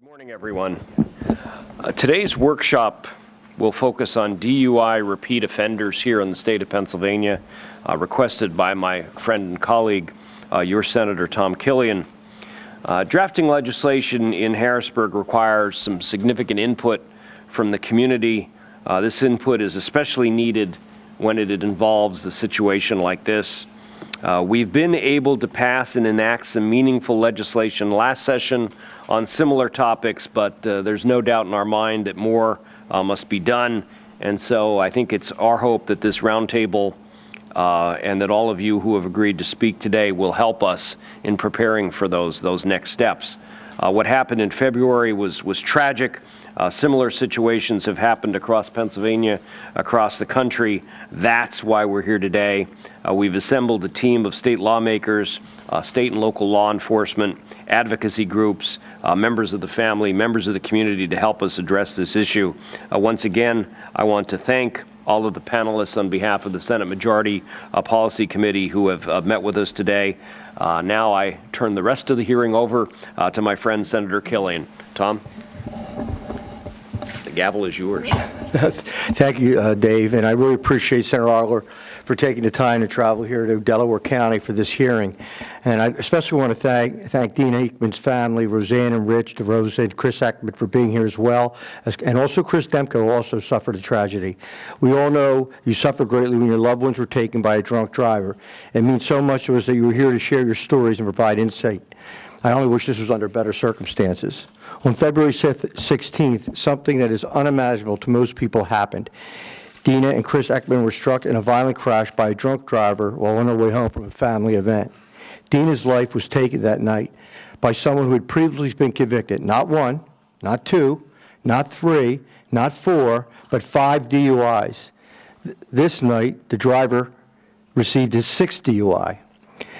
Good morning, everyone. Today's workshop will focus on DUI repeat offenders here in the state of Pennsylvania, requested by my friend and colleague, your Senator Tom Killian. Drafting legislation in Harrisburg requires some significant input from the community. This input is especially needed when it involves a situation like this. We've been able to pass and enact some meaningful legislation last session on similar topics, but there's no doubt in our mind that more must be done. And so I think it's our hope that this roundtable and that all of you who have agreed to speak today will help us in preparing for those next steps. What happened in February was tragic. Similar situations have happened across Pennsylvania, across the country. That's why we're here today. We've assembled a team of state lawmakers, state and local law enforcement, advocacy groups, members of the family, members of the community to help us address this issue. Once again, I want to thank all of the panelists on behalf of the Senate Majority Policy Committee who have met with us today. Now I turn the rest of the hearing over to my friend Senator Killian. Tom? The gavel is yours. Thank you, Dave, and I really appreciate Senator Adler for taking the time to travel here to Delaware County for this hearing. And I especially want to thank Dean Aikman's family, Roseanne and Rich DeRosa, and Chris Ekman for being here as well, and also Chris Demko, who also suffered a tragedy. We all know you suffered greatly when your loved ones were taken by a drunk driver. It means so much to us that you were here to share your stories and provide insight. I only wish this was under better circumstances. On February 16th, something that is unimaginable to most people happened. Dina and Chris Ekman were struck in a violent crash by a drunk driver while on their way home from a family event. Dina's life was taken that night by someone who had previously been convicted, not one, not two, not three, not four, but 5 DUIs. This night, the driver received his 6th DUI.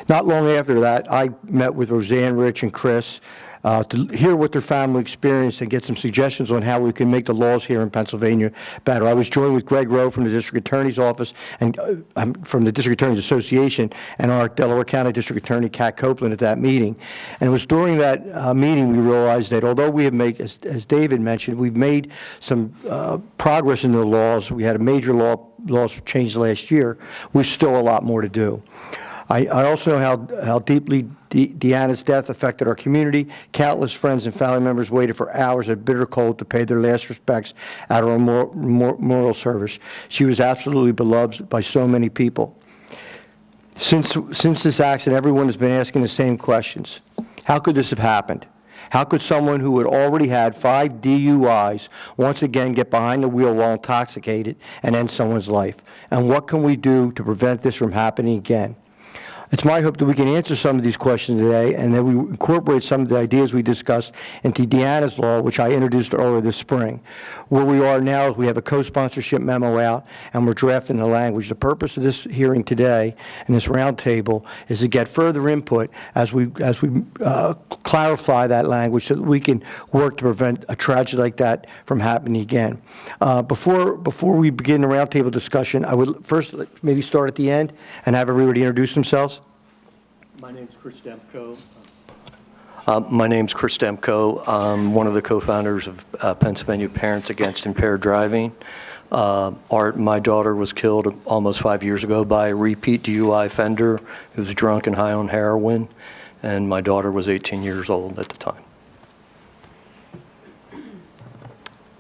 Not long after that, I met with Roseanne, Rich, and Chris to hear what their family experienced and get some suggestions on how we can make the laws here in Pennsylvania better. I was joined with Greg Rowe from the District Attorney's Office and from the District Attorneys Association and our Delaware County District Attorney, Kat Copeland, at that meeting. And it was during that meeting we realized that although we have made, as David mentioned, we've made some progress in the laws. We had a major laws change last year. We've still a lot more to do. I also know how deeply Deanna's death affected our community. Countless friends and family members waited for hours at bitter cold to pay their last respects at our memorial service. She was absolutely beloved by so many people. Since this accident, everyone has been asking the same questions. How could this have happened? How could someone who had already had 5 DUIs once again get behind the wheel while intoxicated and end someone's life? And what can we do to prevent this from happening again? It's my hope that we can answer some of these questions today and that we incorporate some of the ideas we discussed into Deanna's law, which I introduced earlier this spring. Where we are now is we have a co-sponsorship memo out and we're drafting the language. The purpose of this hearing today and this roundtable is to get further input as we clarify that language so that we can work to prevent a tragedy like that from happening again. Before we begin the roundtable discussion, I would first maybe start at the end and have everybody introduce themselves. My name's Chris Demko. I'm one of the co-founders of Pennsylvania Parents Against Impaired Driving. My daughter was killed almost 5 years ago by a repeat DUI offender who was drunk and high on heroin, and my daughter was 18 years old at the time.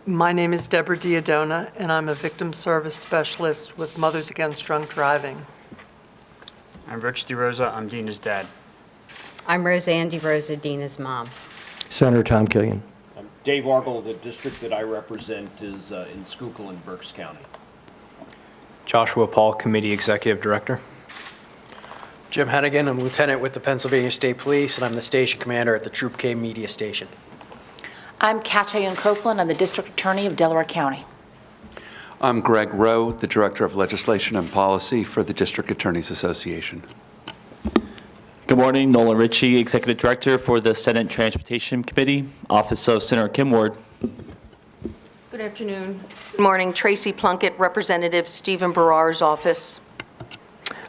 My name is Deborah Diodona, and I'm a victim service specialist with Mothers Against Drunk Driving. I'm Rich DeRosa. I'm Dina's dad. I'm Roseanne DeRosa, Dina's mom. Senator Tom Killian. I'm Dave Argel. The district that I represent is in Schuylkill and Berks County. Joshua Paul, Committee Executive Director. Jim Hennigan, I'm Lieutenant with the Pennsylvania State Police, and I'm the Station Commander at the Troop K Media Station. I'm Katya Copeland. I'm the District Attorney of Delaware County. I'm Greg Rowe, the Director of Legislation and Policy for the District Attorneys Association. Good morning, Nolan Ritchie, Executive Director for the Senate Transportation Committee, Office of Senator Kim Ward. Good afternoon. Good morning, Tracy Plunkett, Representative Stephen Barrar's office.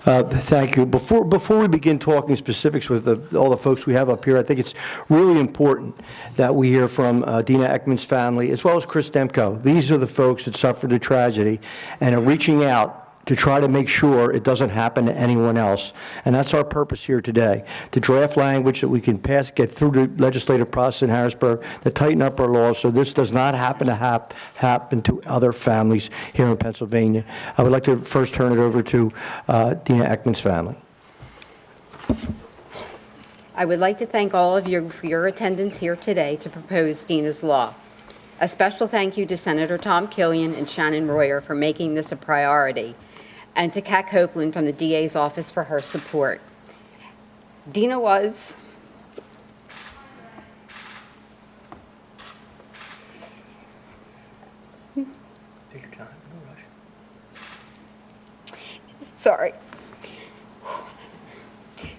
Thank you. Before we begin talking specifics with all the folks we have up here, I think it's really important that we hear from Dina Ekman's family, as well as Chris Demko. These are the folks that suffered the tragedy and are reaching out to try to make sure it doesn't happen to anyone else. And that's our purpose here today, to draft language that we can pass, get through the legislative process in Harrisburg, to tighten up our laws so this does not happen to happen to other families here in Pennsylvania. I would like to first turn it over to Dina Ekman's family. I would like to thank all of you for your attendance here today to propose Dina's law. A special thank you to Senator Tom Killian and Shannon Royer for making this a priority, and to Kat Copeland from the DA's office for her support. Dina was Take your time, no rush. Sorry.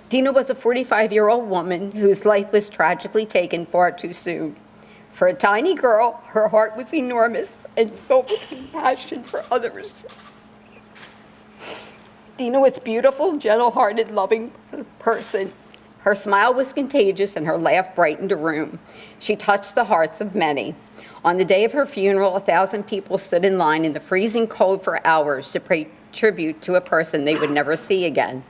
Dina was a 45-year-old woman whose life was tragically taken far too soon. For a tiny girl, her heart was enormous and filled with compassion for others. Dina was a beautiful, gentle-hearted, loving person. Her smile was contagious and her laugh brightened a room. She touched the hearts of many. On the day of her funeral, 1,000 people stood in line in the freezing cold for hours to pay tribute to a person they would never see again.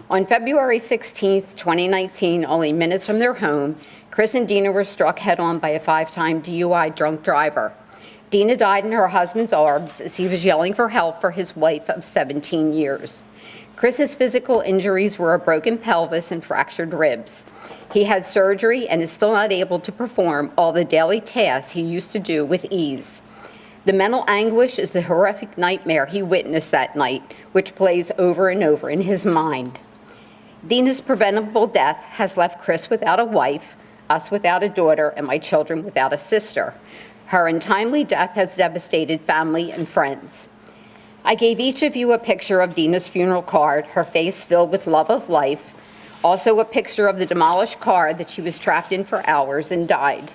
On February 16, 2019, only minutes from their home, Chris and Dina were struck head-on by a 5-time DUI drunk driver. Dina died in her husband's arms as he was yelling for help for his wife of 17 years. Chris's physical injuries were a broken pelvis and fractured ribs. He had surgery and is still not able to perform all the daily tasks he used to do with ease. The mental anguish is the horrific nightmare he witnessed that night, which plays over and over in his mind. Dina's preventable death has left Chris without a wife, us without a daughter, and my children without a sister. Her untimely death has devastated family and friends. I gave each of you a picture of Dina's funeral card, her face filled with love of life, also a picture of the demolished car that she was trapped in for hours and died.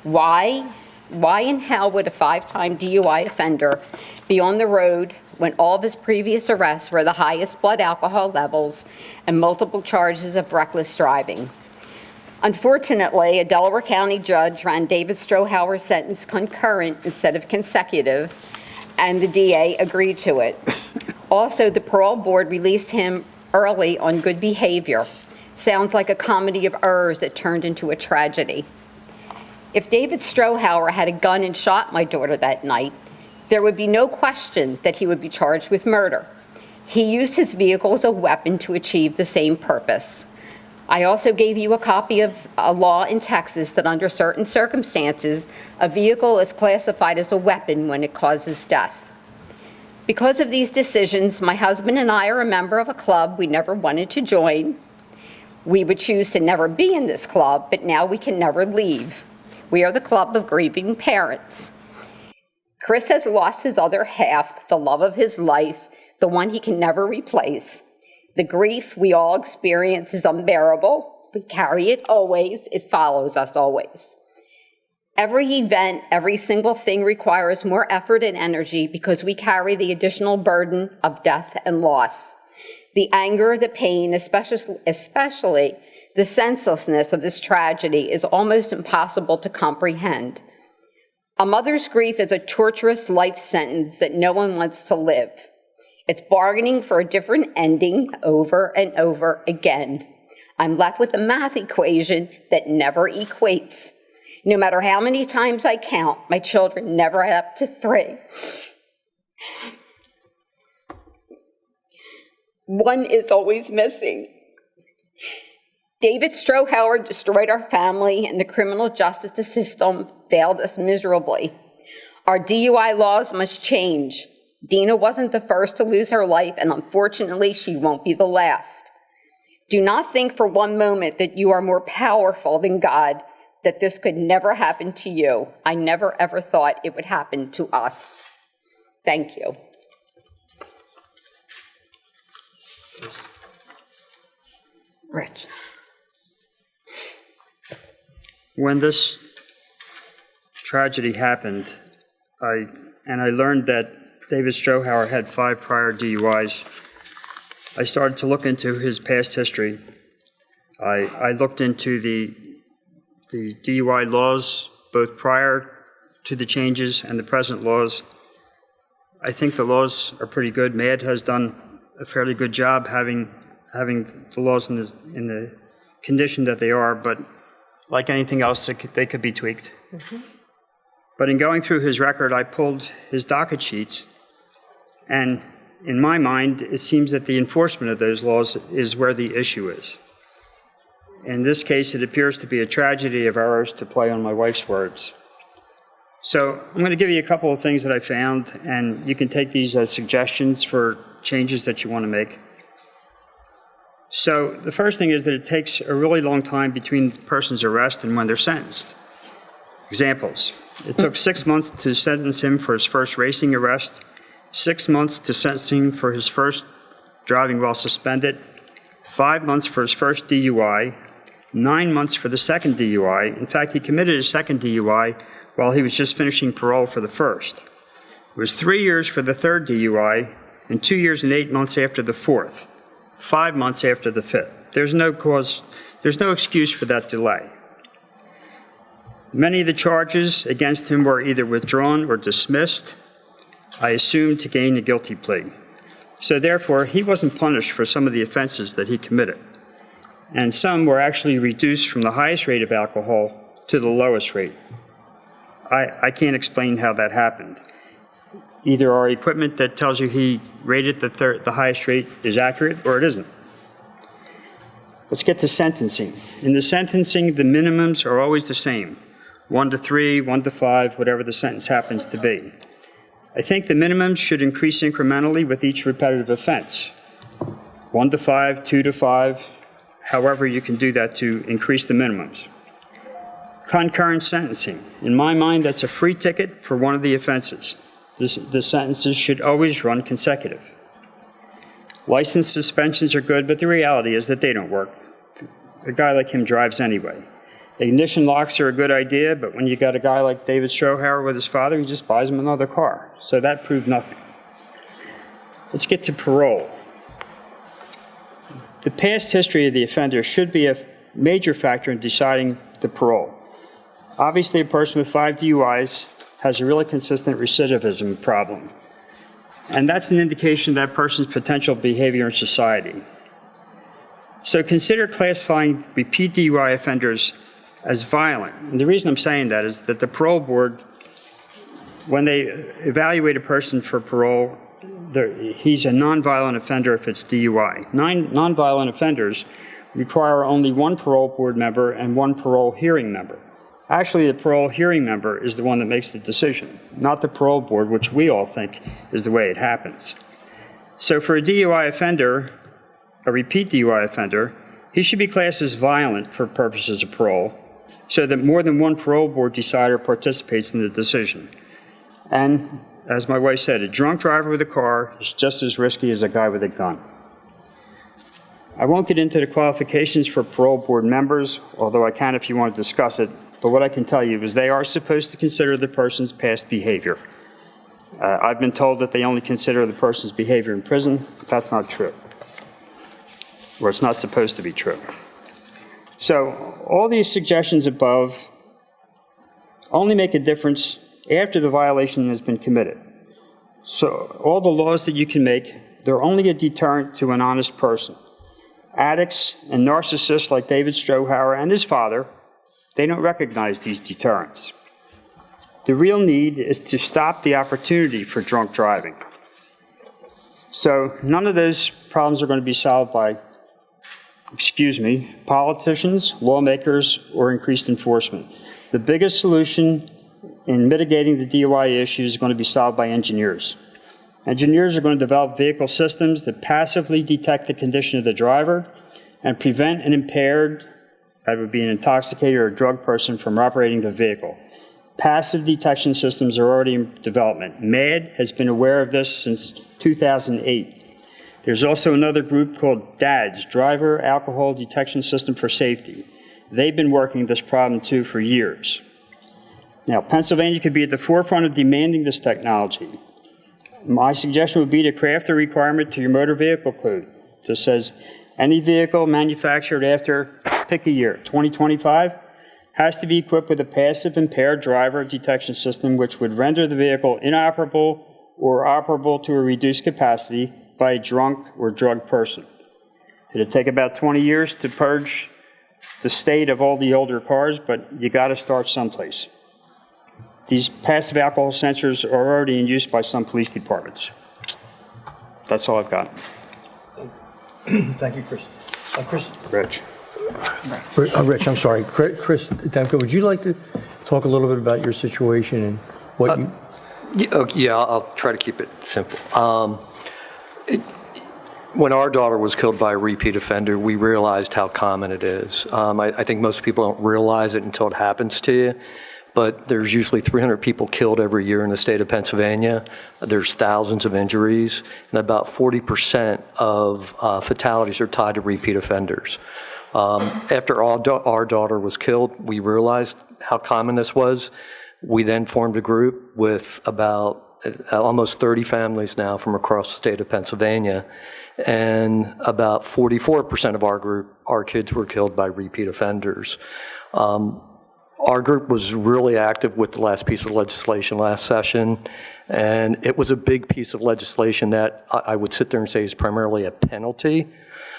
Why in hell would a 5-time DUI offender be on the road when all of his previous arrests were the highest blood alcohol levels and multiple charges of reckless driving? Unfortunately, a Delaware County judge ran David Strohauer's sentence concurrent instead of consecutive, and the DA agreed to it. Also, the parole board released him early on good behavior. Sounds like a comedy of errors that turned into a tragedy. If David Strohauer had a gun and shot my daughter that night, there would be no question that he would be charged with murder. He used his vehicle as a weapon to achieve the same purpose. I also gave you a copy of a law in Texas that under certain circumstances, a vehicle is classified as a weapon when it causes death. Because of these decisions, my husband and I are a member of a club we never wanted to join. We would choose to never be in this club, but now we can never leave. We are the club of grieving parents. Chris has lost his other half, the love of his life, the one he can never replace. The grief we all experience is unbearable. We carry it always. It follows us always. Every event, every single thing requires more effort and energy because we carry the additional burden of death and loss. The anger, the pain, especially the senselessness of this tragedy is almost impossible to comprehend. A mother's grief is a torturous life sentence that no one wants to live. It's bargaining for a different ending over and over again. I'm left with a math equation that never equates. No matter how many times I count, my children never add up to 3. One is always missing. David Strohauer destroyed our family, and the criminal justice system failed us miserably. Our DUI laws must change. Dina wasn't the first to lose her life, and unfortunately, she won't be the last. Do not think for one moment that you are more powerful than God, that this could never happen to you. I never ever thought it would happen to us. Thank you. Rich. When this tragedy happened, I learned that David Strohauer had 5 prior DUIs. I started to look into his past history. I looked into the DUI laws, both prior to the changes and the present laws. I think the laws are pretty good. MAD has done a fairly good job having the laws in the condition that they are, but like anything else, they could be tweaked. But in going through his record, I pulled his docket sheets, and in my mind, it seems that the enforcement of those laws is where the issue is. In this case, it appears to be a tragedy of ours, to play on my wife's words. So I'm going to give you a couple of things that I found, and you can take these as suggestions for changes that you want to make. So the first thing is that it takes a really long time between the person's arrest and when they're sentenced. Examples. It took 6 months to sentence him for his first racing arrest, 6 months to sentence him for his first driving while suspended, 5 months for his first DUI, 9 months for the second DUI. In fact, he committed his second DUI while he was just finishing parole for the first. It was 3 years for the third DUI and 2 years and 8 months after the fourth, 5 months after the fifth. There's no excuse for that delay. Many of the charges against him were either withdrawn or dismissed, I assume to gain a guilty plea. So therefore, he wasn't punished for some of the offenses that he committed. And some were actually reduced from the highest rate of alcohol to the lowest rate. I can't explain how that happened. Either our equipment that tells you he rated the highest rate is accurate, or it isn't. Let's get to sentencing. In the sentencing, the minimums are always the same. 1 to 3, 1 to 5, whatever the sentence happens to be. I think the minimums should increase incrementally with each repetitive offense. 1 to 5, 2 to 5, however you can do that to increase the minimums. Concurrent sentencing. In my mind, that's a free ticket for one of the offenses. The sentences should always run consecutive. License suspensions are good, but the reality is that they don't work. A guy like him drives anyway. Ignition locks are a good idea, but when you got a guy like David Strohauer with his father, he just buys him another car. So that proved nothing. Let's get to parole. The past history of the offender should be a major factor in deciding the parole. Obviously, a person with 5 DUIs has a really consistent recidivism problem. And that's an indication of that person's potential behavior in society. So consider classifying repeat DUI offenders as violent. And the reason I'm saying that is that the parole board, when they evaluate a person for parole, he's a nonviolent offender if it's DUI. Nonviolent offenders require only 1 parole board member and 1 parole hearing member. Actually, the parole hearing member is the one that makes the decision, not the parole board, which we all think is the way it happens. So for a DUI offender, a repeat DUI offender, he should be classed as violent for purposes of parole, so that more than 1 parole board decider participates in the decision. And as my wife said, a drunk driver with a car is just as risky as a guy with a gun. I won't get into the qualifications for parole board members, although I can if you want to discuss it. But what I can tell you is they are supposed to consider the person's past behavior. I've been told that they only consider the person's behavior in prison. That's not true, or it's not supposed to be true. So all these suggestions above only make a difference after the violation has been committed. So all the laws that you can make, they're only a deterrent to an honest person. Addicts and narcissists like David Strohauer and his father, they don't recognize these deterrents. The real need is to stop the opportunity for drunk driving. So none of those problems are going to be solved by, politicians, lawmakers, or increased enforcement. The biggest solution in mitigating the DUI issue is going to be solved by engineers. Engineers are going to develop vehicle systems that passively detect the condition of the driver and prevent an impaired, that would be an intoxicated or a drug person, from operating the vehicle. Passive detection systems are already in development. MAD has been aware of this since 2008. There's also another group called DADS, Driver Alcohol Detection System for Safety. They've been working this problem too for years. Now, Pennsylvania could be at the forefront of demanding this technology. My suggestion would be to craft a requirement to your motor vehicle code This says, any vehicle manufactured after, pick a year, 2025, has to be equipped with a passive impaired driver detection system which would render the vehicle inoperable or operable to a reduced capacity by a drunk or drugged person. It'll take about 20 years to purge the state of all the older cars, but you got to start someplace. These passive alcohol sensors are already in use by some police departments. That's all I've got. Thank you, Chris. Chris? Rich. Rich, I'm sorry. Chris Demko, would you like to talk a little bit about your situation and what you... Yeah, I'll try to keep it simple. When our daughter was killed by a repeat offender, we realized how common it is. I think most people don't realize it until it happens to you, but there's usually 300 people killed every year in the state of Pennsylvania. There's thousands of injuries, and about 40% of fatalities are tied to repeat offenders. After our daughter was killed, we realized how common this was. We then formed a group with about almost 30 families now from across the state of Pennsylvania, and about 44% of our group, our kids were killed by repeat offenders. Our group was really active with the last piece of legislation last session, and it was a big piece of legislation that I would sit there and say is primarily a penalty.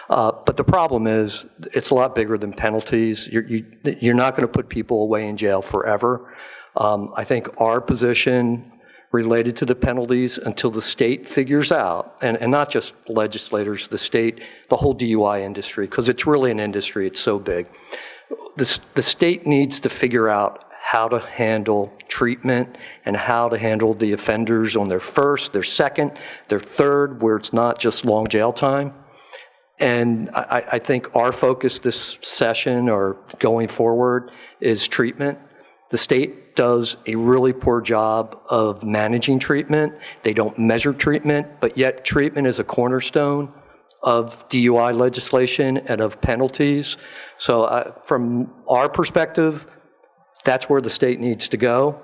But the problem is, it's a lot bigger than penalties. You're not going to put people away in jail forever. I think our position related to the penalties until the state figures out, and not just legislators, the state, the whole DUI industry, because it's really an industry, it's so big. The state needs to figure out how to handle treatment and how to handle the offenders on their first, their second, their third, where it's not just long jail time. And I think our focus this session or going forward is treatment. The state does a really poor job of managing treatment. They don't measure treatment, but yet treatment is a cornerstone of DUI legislation and of penalties. So from our perspective, that's where the state needs to go.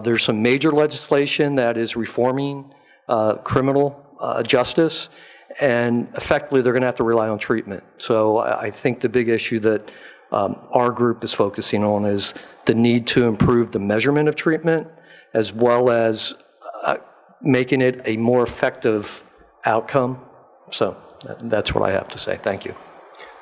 There's some major legislation that is reforming criminal justice, and effectively they're going to have to rely on treatment. So I think the big issue that our group is focusing on is the need to improve the measurement of treatment, as well as making it a more effective outcome. So that's what I have to say. Thank you.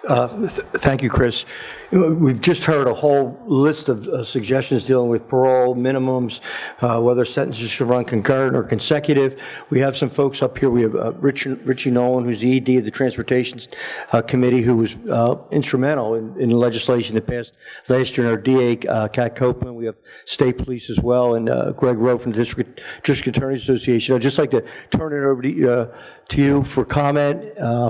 Thank you, Chris. We've just heard a whole list of suggestions dealing with parole, minimums, whether sentences should run concurrent or consecutive. We have some folks up here. We have Richie Nolan, who's the ED of the Transportation Committee, who was instrumental in the legislation that passed last year, and our DA, Kat Copeland. We have State Police as well, and Greg Rowe from the District Attorneys Association. I'd just like to turn it over to you for comment.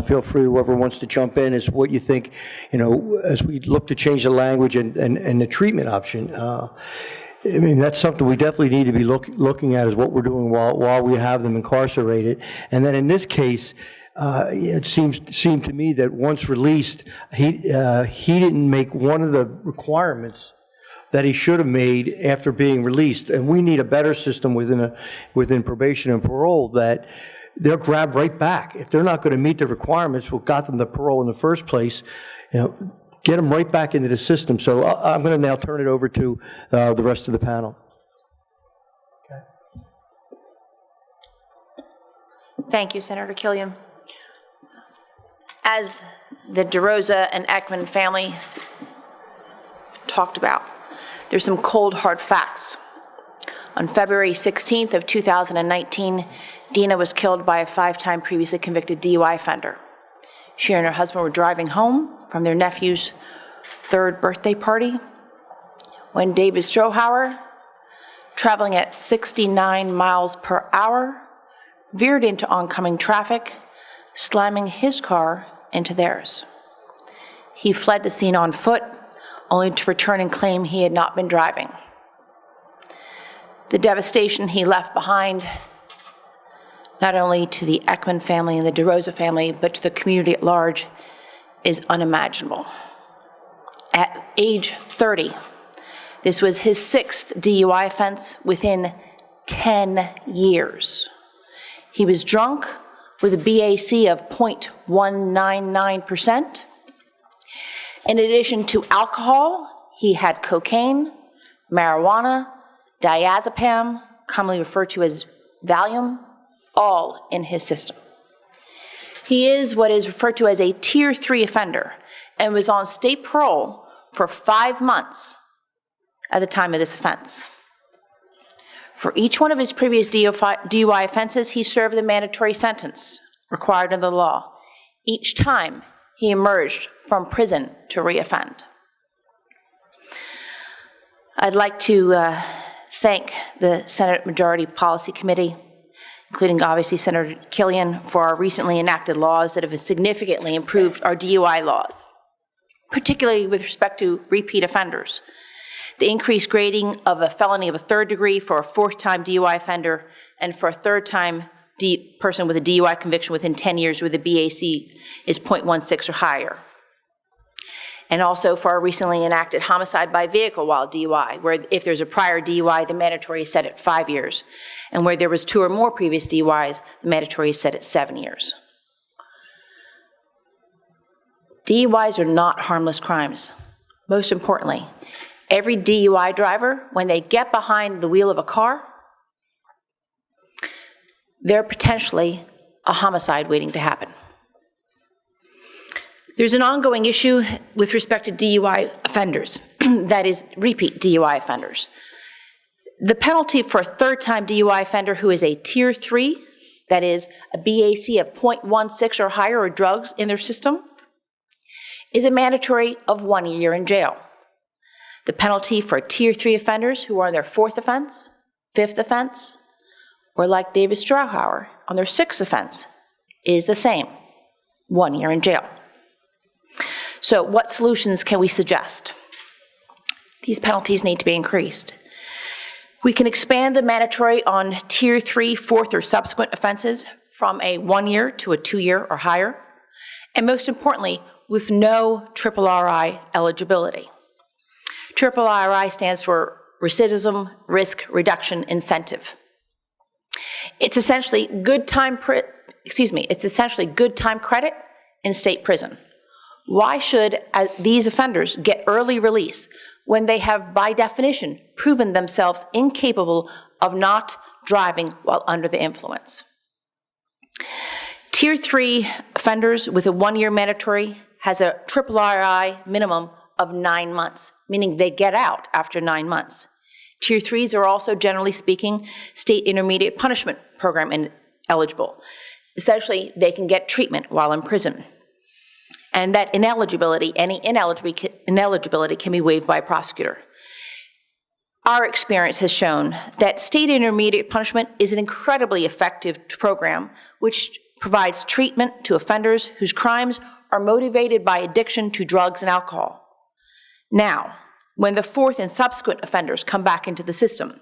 Feel free, whoever wants to jump in, is what you think, as we look to change the language and the treatment option. I mean, that's something we definitely need to be looking at, is what we're doing while we have them incarcerated. And then in this case, it seemed to me that once released, he didn't make one of the requirements that he should have made after being released. And we need a better system within probation and parole that they'll grab right back. If they're not going to meet the requirements, what got them the parole in the first place, get them right back into the system. So I'm going to now turn it over to the rest of the panel. Okay. Thank you, Senator Killian. As the DeRosa and Ekman family talked about, there's some cold, hard facts. On February 16th of 2019, Dina was killed by a 5-time previously convicted DUI offender. She and her husband were driving home from their nephew's 3rd birthday party when David Strohauer, traveling at 69 miles per hour, veered into oncoming traffic, slamming his car into theirs. He fled the scene on foot, only to return and claim he had not been driving. The devastation he left behind, not only to the Ekman family and the DeRosa family, but to the community at large, is unimaginable. At age 30, this was his 6th DUI offense within 10 years. He was drunk, with a BAC of 0.199%. In addition to alcohol, he had cocaine, marijuana, diazepam, commonly referred to as Valium, all in his system. He is what is referred to as a Tier 3 offender and was on state parole for 5 months at the time of this offense. For each one of his previous DUI offenses, he served the mandatory sentence required under the law, each time he emerged from prison to reoffend. I'd like to thank the Senate Majority Policy Committee, including obviously Senator Killian, for our recently enacted laws that have significantly improved our DUI laws, particularly with respect to repeat offenders. The increased grading of a felony of a 3rd degree for a 4th-time DUI offender and for a 3rd-time person with a DUI conviction within 10 years with a BAC is 0.16 or higher. And also for our recently enacted homicide by vehicle while DUI, where if there's a prior DUI, the mandatory is set at 5 years. And where there was 2 or more previous DUIs, the mandatory is set at 7 years. DUIs are not harmless crimes. Most importantly, every DUI driver, when they get behind the wheel of a car, they're potentially a homicide waiting to happen. There's an ongoing issue with respect to DUI offenders, that is, repeat DUI offenders. The penalty for a 3rd-time DUI offender who is a Tier 3, that is, a BAC of 0.16 or higher or drugs in their system, is a mandatory of 1 year in jail. The penalty for Tier 3 offenders who are on their 4th offense, 5th offense, or like David Strauhauer on their 6th offense is the same, 1 year in jail. So what solutions can we suggest? These penalties need to be increased. We can expand the mandatory on Tier 3, 4th, or subsequent offenses from a 1 year to a 2 year or higher, and most importantly, with no RRI eligibility. RRI stands for Recidivism Risk Reduction Incentive. It's essentially good time credit in state prison. Why should these offenders get early release when they have, by definition, proven themselves incapable of not driving while under the influence? Tier 3 offenders with a 1 year mandatory has a RRI minimum of 9 months, meaning they get out after 9 months. Tier 3s are also, generally speaking, state intermediate punishment program eligible. Essentially, they can get treatment while in prison. And that ineligibility, any ineligibility can be waived by a prosecutor. Our experience has shown that state intermediate punishment is an incredibly effective program which provides treatment to offenders whose crimes are motivated by addiction to drugs and alcohol. Now, when the 4th and subsequent offenders come back into the system,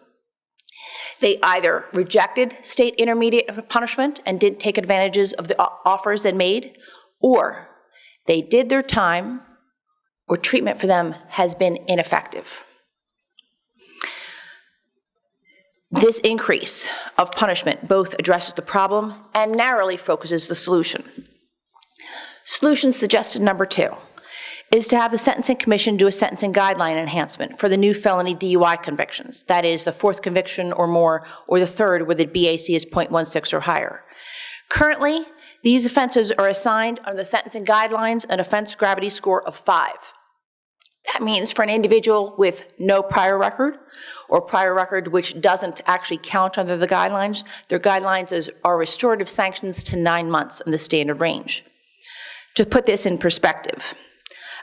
they either rejected state intermediate punishment and didn't take advantages of the offers that made, or they did their time, or treatment for them has been ineffective. This increase of punishment both addresses the problem and narrowly focuses the solution. Solution suggested number 2 is to have the Sentencing Commission do a sentencing guideline enhancement for the new felony DUI convictions, that is, the 4th conviction or more, or the 3rd where the BAC is 0.16 or higher. Currently, these offenses are assigned under the sentencing guidelines an offense gravity score of 5. That means for an individual with no prior record, or prior record which doesn't actually count under the guidelines, their guidelines are restorative sanctions to 9 months in the standard range. To put this in perspective,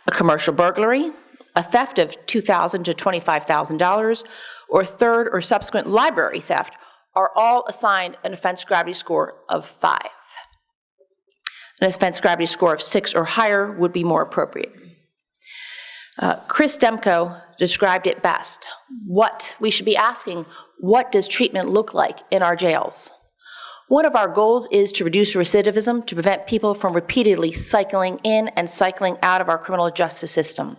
a commercial burglary, a theft of $2,000 to $25,000, or 3rd or subsequent library theft are all assigned an offense gravity score of 5. An offense gravity score of 6 or higher would be more appropriate. Chris Demko described it best. What we should be asking, what does treatment look like in our jails? One of our goals is to reduce recidivism, to prevent people from repeatedly cycling in and cycling out of our criminal justice system.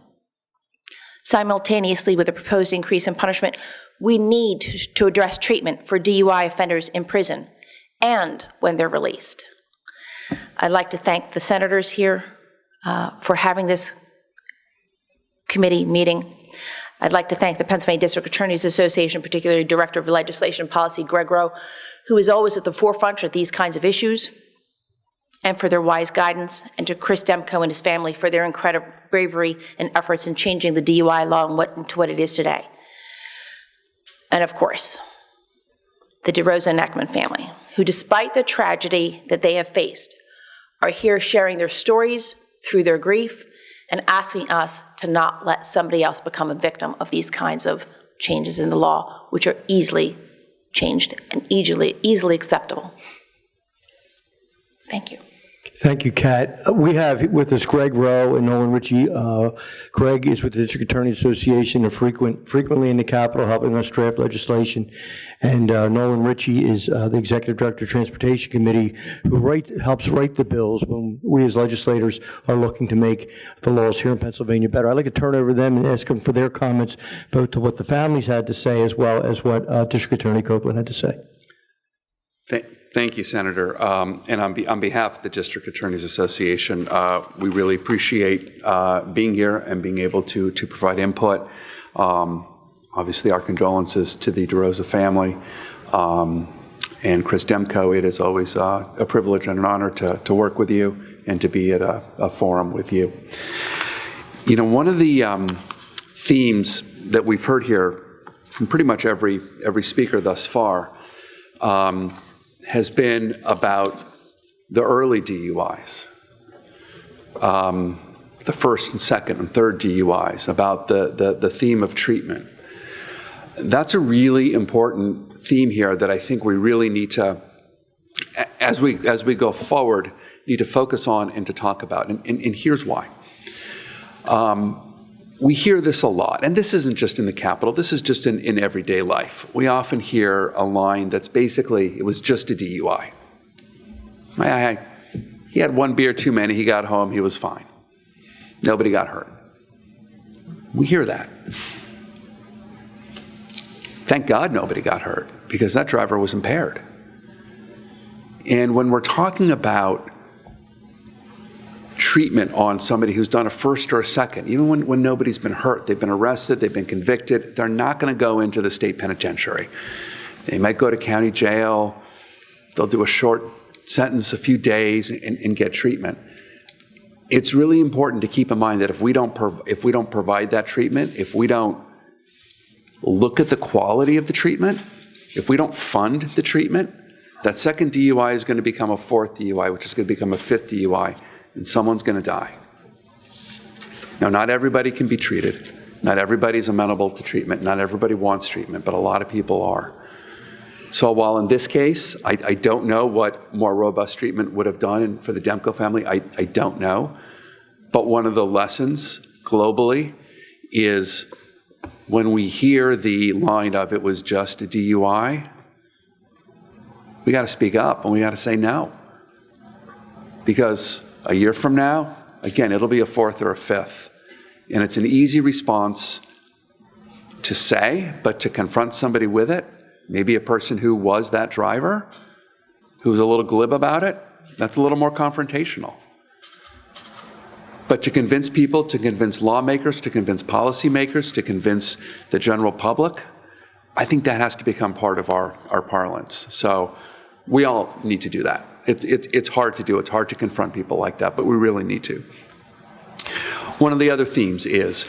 Simultaneously with the proposed increase in punishment, we need to address treatment for DUI offenders in prison and when they're released. I'd like to thank the senators here for having this committee meeting. I'd like to thank the Pennsylvania District Attorneys Association, particularly Director of Legislation and Policy, Greg Rowe, who is always at the forefront of these kinds of issues, and for their wise guidance, and to Chris Demko and his family for their incredible bravery and efforts in changing the DUI law to what it is today. And of course, the DeRosa and Ekman family, who despite the tragedy that they have faced, are here sharing their stories through their grief and asking us to not let somebody else become a victim of these kinds of changes in the law, which are easily changed and easily acceptable. Thank you. Thank you, Kat. We have with us Greg Rowe and Nolan Ritchie. Greg is with the District Attorneys Association and frequently in the Capitol helping us draft legislation. And Nolan Ritchie is the Executive Director of Transportation Committee who helps write the bills when we as legislators are looking to make the laws here in Pennsylvania better. I'd like to turn over to them and ask them for their comments both to what the families had to say as well as what District Attorney Copeland had to say. Thank you, Senator. And on behalf of the District Attorneys Association, we really appreciate being here and being able to provide input. Obviously, our condolences to the DeRosa family. And Chris Demko, it is always a privilege and an honor to work with you and to be at a forum with you. You know, one of the themes that we've heard here from pretty much every speaker thus far has been about the early DUIs, the first and second and third DUIs, about the theme of treatment. That's a really important theme here that I think we really need to, as we go forward, need to focus on and to talk about. And here's why. We hear this a lot, and this isn't just in the Capitol, this is just in everyday life. We often hear a line that's basically, it was just a DUI. He had one beer too many, he got home, he was fine. Nobody got hurt. We hear that. Thank God nobody got hurt, because that driver was impaired. And when we're talking about treatment on somebody who's done a first or a second, even when nobody's been hurt, they've been arrested, they've been convicted, they're not going to go into the state penitentiary. They might go to county jail, they'll do a short sentence, a few days, and get treatment. It's really important to keep in mind that if we don't provide that treatment, if we don't look at the quality of the treatment, if we don't fund the treatment, that second DUI is going to become a fourth DUI, which is going to become a fifth DUI, and someone's going to die. Now, not everybody can be treated. Not everybody's amenable to treatment. Not everybody wants treatment, but a lot of people are. So while in this case, I don't know what more robust treatment would have done for the Demko family, I don't know. But one of the lessons globally is when we hear the line of it was just a DUI, we got to speak up and we got to say no. Because a year from now, again, it'll be a fourth or a fifth. And it's an easy response to say, but to confront somebody with it, maybe a person who was that driver, who was a little glib about it, that's a little more confrontational. But to convince people, to convince lawmakers, to convince policymakers, to convince the general public, I think that has to become part of our parlance. So we all need to do that. It's hard to do. It's hard to confront people like that, but we really need to. One of the other themes is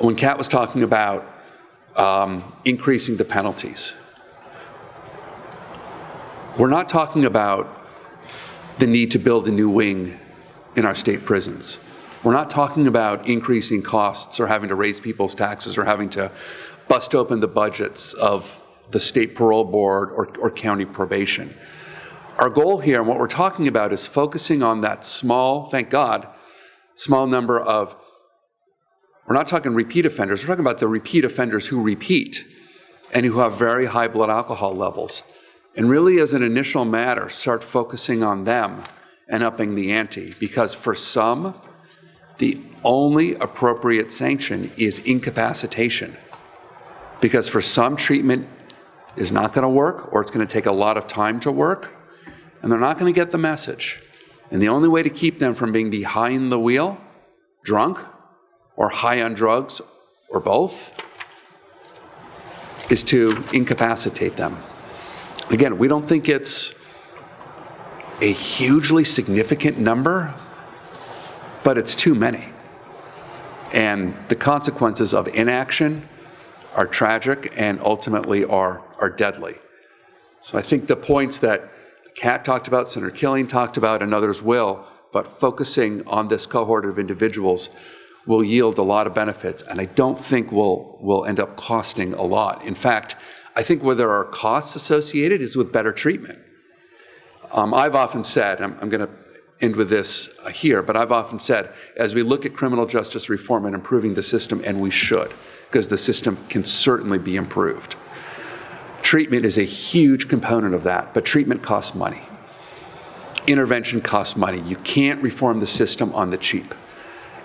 when Kat was talking about increasing the penalties, we're not talking about the need to build a new wing in our state prisons. We're not talking about increasing costs or having to raise people's taxes or having to bust open the budgets of the state parole board or county probation. Our goal here, and what we're talking about, is focusing on that small, thank God, small number of, we're not talking repeat offenders, we're talking about the repeat offenders who repeat and who have very high blood alcohol levels. And really, as an initial matter, start focusing on them and upping the ante, because for some, the only appropriate sanction is incapacitation. Because for some, treatment is not going to work, or it's going to take a lot of time to work, and they're not going to get the message. And the only way to keep them from being behind the wheel, drunk, or high on drugs, or both, is to incapacitate them. Again, we don't think it's a hugely significant number, but it's too many. And the consequences of inaction are tragic and ultimately are deadly. So I think the points that Kat talked about, Senator Killian talked about, and others will, but focusing on this cohort of individuals will yield a lot of benefits, and I don't think will end up costing a lot. In fact, I think where there are costs associated is with better treatment. I've often said, I'm going to end with this here, but I've often said, as we look at criminal justice reform and improving the system, and we should, because the system can certainly be improved. Treatment is a huge component of that, but treatment costs money. Intervention costs money. You can't reform the system on the cheap.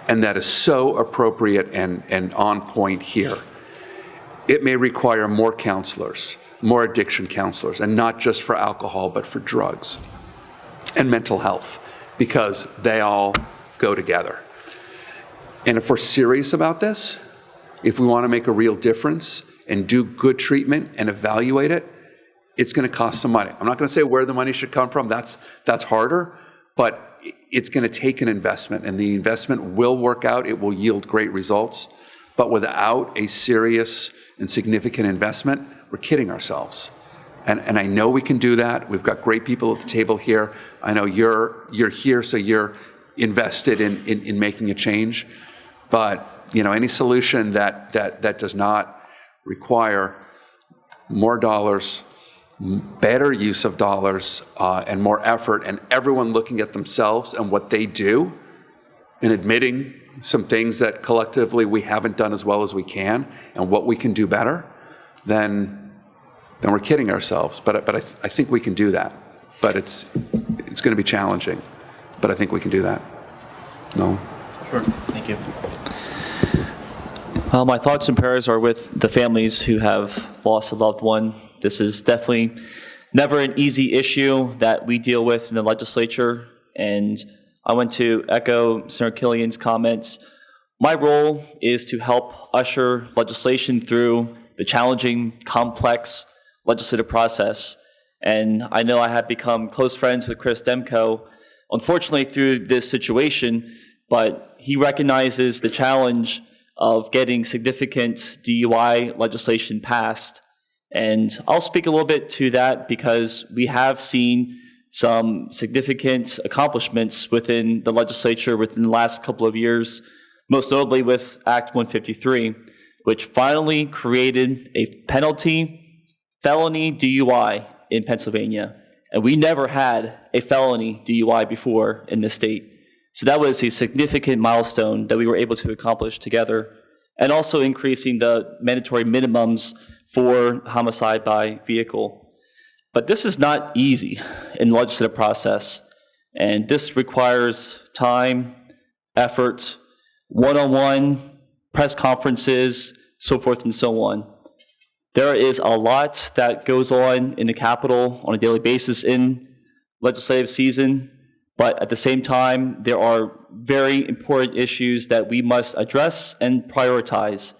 And that is so appropriate and on point here. It may require more counselors, more addiction counselors, and not just for alcohol, but for drugs and mental health, because they all go together. And if we're serious about this, if we want to make a real difference and do good treatment and evaluate it, it's going to cost some money. I'm not going to say where the money should come from. That's harder, but it's going to take an investment, and the investment will work out. It will yield great results. But without a serious and significant investment, we're kidding ourselves. And I know we can do that. We've got great people at the table here. I know you're here, so you're invested in making a change. But any solution that does not require more dollars, better use of dollars, and more effort, and everyone looking at themselves and what they do and admitting some things that collectively we haven't done as well as we can and what we can do better, then we're kidding ourselves. But I think we can do that. But it's going to be challenging. But I think we can do that. No? Sure. Thank you. My thoughts and prayers are with the families who have lost a loved one. This is definitely never an easy issue that we deal with in the legislature, and I want to echo Senator Killian's comments. My role is to help usher legislation through the challenging, complex legislative process, and I know I have become close friends with Chris Demko, unfortunately through this situation, but he recognizes the challenge of getting significant DUI legislation passed. And I'll speak a little bit to that because we have seen some significant accomplishments within the legislature within the last couple of years, most notably with Act 153, which finally created a felony DUI in Pennsylvania. And we never had a felony DUI before in this state. So that was a significant milestone that we were able to accomplish together, and also increasing the mandatory minimums for homicide by vehicle. But this is not easy in the legislative process, and this requires time, effort, one-on-one, press conferences, so forth and so on. There is a lot that goes on in the Capitol on a daily basis in legislative season, but at the same time, there are very important issues that we must address and prioritize.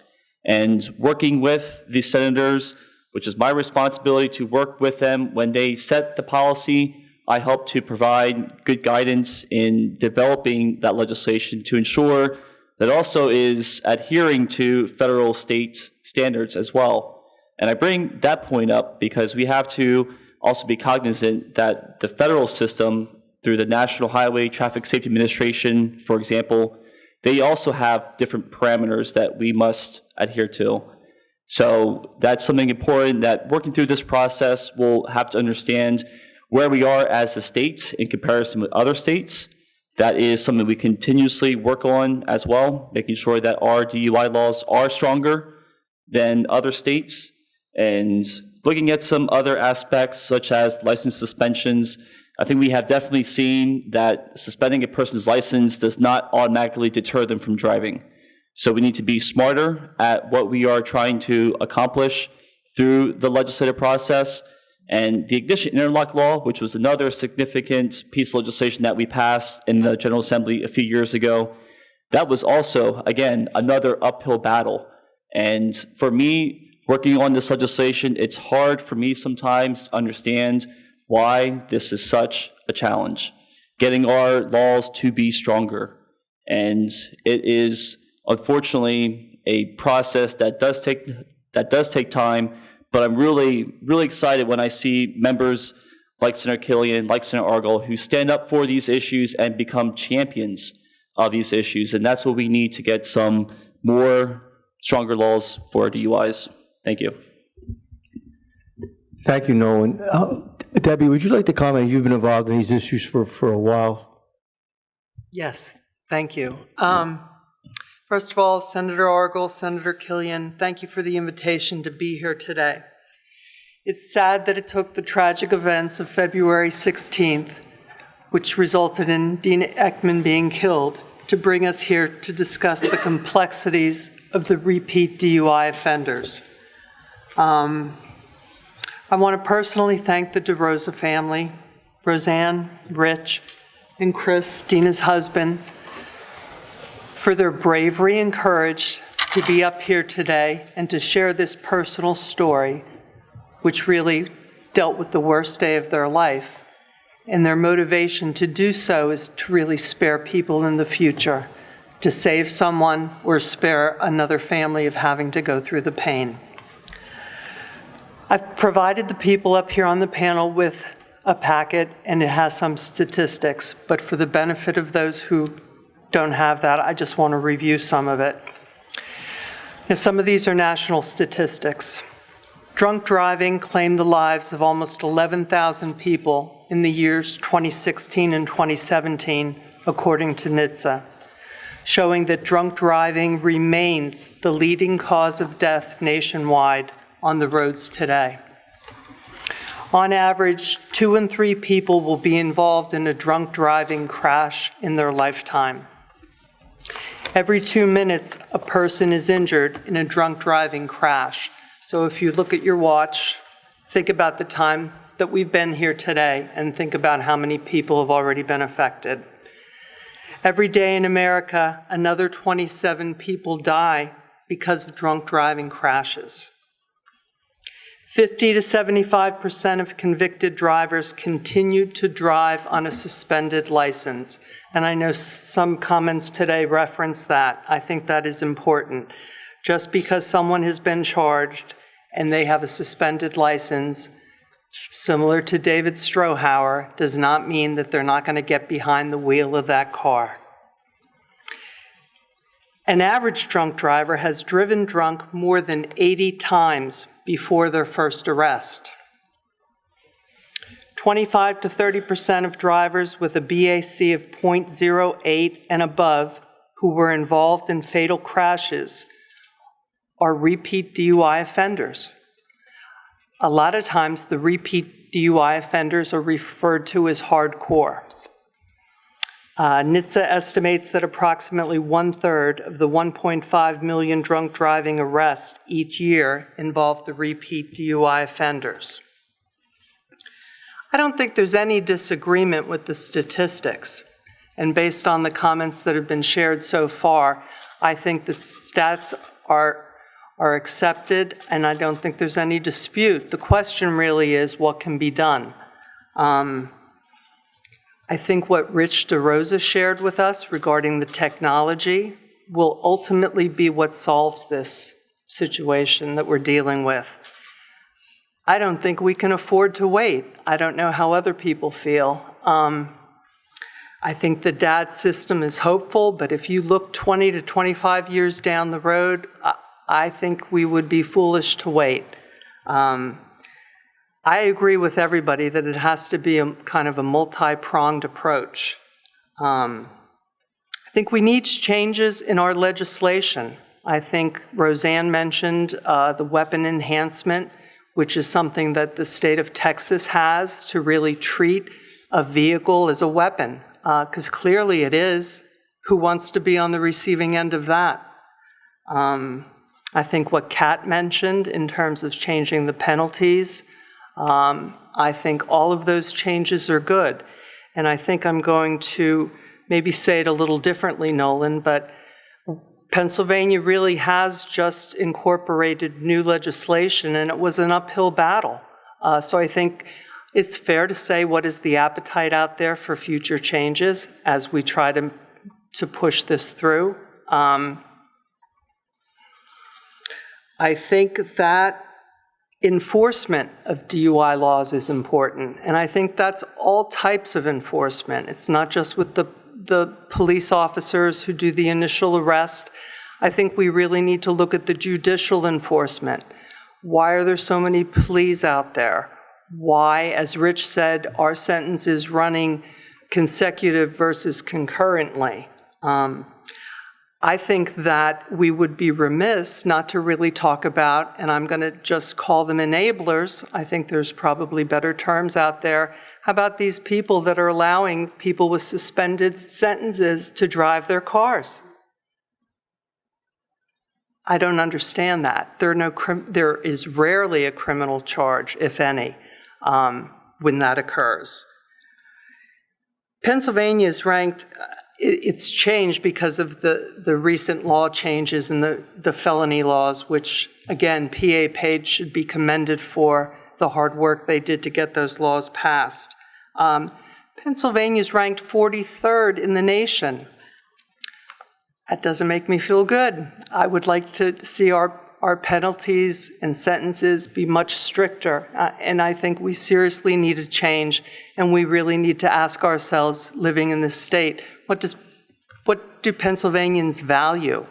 And working with the senators, which is my responsibility to work with them when they set the policy, I help to provide good guidance in developing that legislation to ensure that also is adhering to federal state standards as well. And I bring that point up because we have to also be cognizant that the federal system, through the National Highway Traffic Safety Administration, for example, they also have different parameters that we must adhere to. So that's something important that working through this process, we'll have to understand where we are as a state in comparison with other states. That is something we continuously work on as well, making sure that our DUI laws are stronger than other states, and looking at some other aspects such as license suspensions. I think we have definitely seen that suspending a person's license does not automatically deter them from driving. So we need to be smarter at what we are trying to accomplish through the legislative process, And the ignition interlock law, which was another significant piece of legislation that we passed in the General Assembly a few years ago, that was also, again, another uphill battle. And for me, working on this legislation, it's hard for me sometimes to understand why this is such a challenge, getting our laws to be stronger. And it is, unfortunately, a process that does take time, but I'm really, really excited when I see members like Senator Killian, like Senator Argyle, who stand up for these issues and become champions of these issues. And that's what we need to get some more stronger laws for DUIs. Thank you. Thank you, Nolan. Debbie, would you like to comment? You've been involved in these issues for a while. Yes, thank you. First of all, Senator Argyle, Senator Killian, thank you for the invitation to be here today. It's sad that it took the tragic events of February 16th, which resulted in Dean Ekman being killed, to bring us here to discuss the complexities of the repeat DUI offenders. I want to personally thank the DeRosa family, Roseanne, Rich, and Chris, Dina's husband, for their bravery and courage to be up here today and to share this personal story, which really dealt with the worst day of their life. And their motivation to do so is to really spare people in the future, to save someone or spare another family of having to go through the pain. I've provided the people up here on the panel with a packet, and it has some statistics, but for the benefit of those who don't have that, I just want to review some of it. Now, some of these are national statistics. Drunk driving claimed the lives of almost 11,000 people in the years 2016 and 2017, according to NHTSA, showing that drunk driving remains the leading cause of death nationwide on the roads today. On average, 2 in 3 people will be involved in a drunk driving crash in their lifetime. Every 2 minutes, a person is injured in a drunk driving crash. So if you look at your watch, think about the time that we've been here today and think about how many people have already been affected. Every day in America, another 27 people die because of drunk driving crashes. 50 to 75% of convicted drivers continue to drive on a suspended license. And I know some comments today reference that. I think that is important. Just because someone has been charged and they have a suspended license, similar to David Strohauer, does not mean that they're not going to get behind the wheel of that car. An average drunk driver has driven drunk more than 80 times before their first arrest. 25 to 30% of drivers with a BAC of 0.08 and above who were involved in fatal crashes are repeat DUI offenders. A lot of times, the repeat DUI offenders are referred to as hardcore. NHTSA estimates that approximately 1/3 of the 1.5 million drunk driving arrests each year involve the repeat DUI offenders. I don't think there's any disagreement with the statistics. And based on the comments that have been shared so far, I think the stats are accepted, and I don't think there's any dispute. The question really is what can be done. I think what Rich DeRosa shared with us regarding the technology will ultimately be what solves this situation that we're dealing with. I don't think we can afford to wait. I don't know how other people feel. I think the DAD system is hopeful, but if you look 20 to 25 years down the road, I think we would be foolish to wait. I agree with everybody that it has to be a kind of a multi-pronged approach. I think we need changes in our legislation. I think Roseanne mentioned the weapon enhancement, which is something that the state of Texas has to really treat a vehicle as a weapon, because clearly it is. Who wants to be on the receiving end of that? I think what Kat mentioned in terms of changing the penalties, I think all of those changes are good. And I think I'm going to maybe say it a little differently, Nolan, but Pennsylvania really has just incorporated new legislation, and it was an uphill battle. So I think it's fair to say, what is the appetite out there for future changes as we try to push this through? I think that enforcement of DUI laws is important, and I think that's all types of enforcement. It's not just with the police officers who do the initial arrest. I think we really need to look at the judicial enforcement. Why are there so many pleas out there? Why, as Rich said, our sentence is running consecutive versus concurrently? I think that we would be remiss not to really talk about, and I'm going to just call them enablers. I think there's probably better terms out there. How about these people that are allowing people with suspended sentences to drive their cars? I don't understand that. There is rarely a criminal charge, if any, when that occurs. Pennsylvania is ranked, it's changed because of the recent law changes and the felony laws, which, again, PA Page should be commended for the hard work they did to get those laws passed. Pennsylvania is ranked 43rd in the nation. That doesn't make me feel good. I would like to see our penalties and sentences be much stricter, and I think we seriously need a change, and we really need to ask ourselves, living in this state, what do Pennsylvanians value?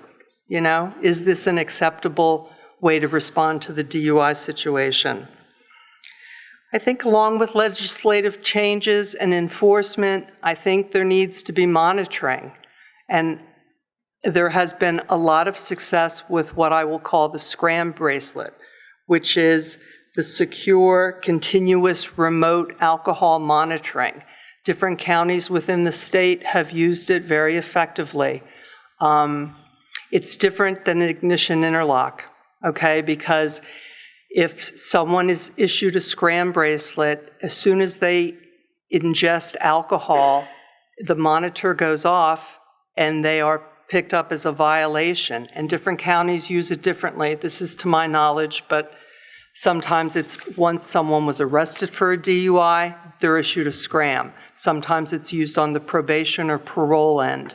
You know, is this an acceptable way to respond to the DUI situation? I think along with legislative changes and enforcement, I think there needs to be monitoring. And there has been a lot of success with what I will call the SCRAM bracelet, which is the secure, continuous, remote alcohol monitoring. Different counties within the state have used it very effectively. It's different than an ignition interlock, okay? Because if someone is issued a SCRAM bracelet, as soon as they ingest alcohol, the monitor goes off and they are picked up as a violation. And different counties use it differently. This is to my knowledge, but sometimes it's once someone was arrested for a DUI, they're issued a SCRAM. Sometimes it's used on the probation or parole end.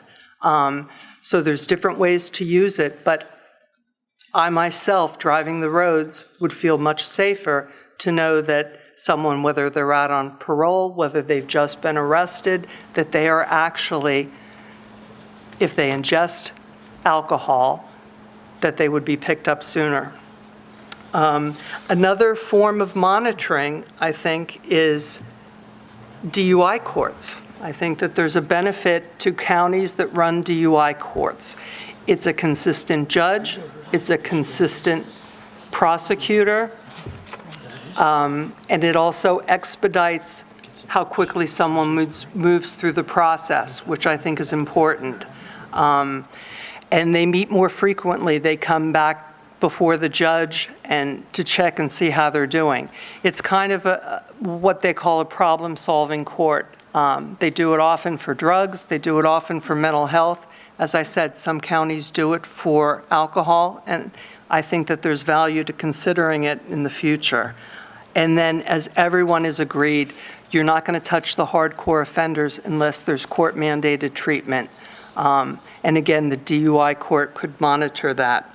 So there's different ways to use it, but I myself, driving the roads, would feel much safer to know that someone, whether they're out on parole, whether they've just been arrested, that they are actually, if they ingest alcohol, that they would be picked up sooner. Another form of monitoring, I think, is DUI courts. I think that there's a benefit to counties that run DUI courts. It's a consistent judge, it's a consistent prosecutor, and it also expedites how quickly someone moves through the process, which I think is important. And they meet more frequently. They come back before the judge and to check and see how they're doing. It's kind of what they call a problem-solving court. They do it often for drugs. They do it often for mental health. As I said, some counties do it for alcohol, and I think that there's value to considering it in the future. And then, as everyone is agreed, you're not going to touch the hardcore offenders unless there's court-mandated treatment. And again, the DUI court could monitor that.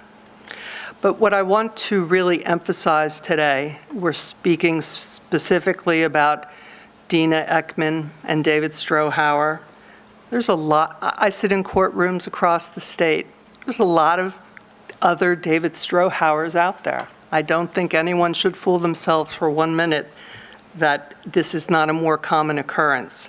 But what I want to really emphasize today, we're speaking specifically about Dina Ekman and David Strohauer. There's a lot, I sit in courtrooms across the state. There's a lot of other David Strohauers out there. I don't think anyone should fool themselves for 1 minute that this is not a more common occurrence.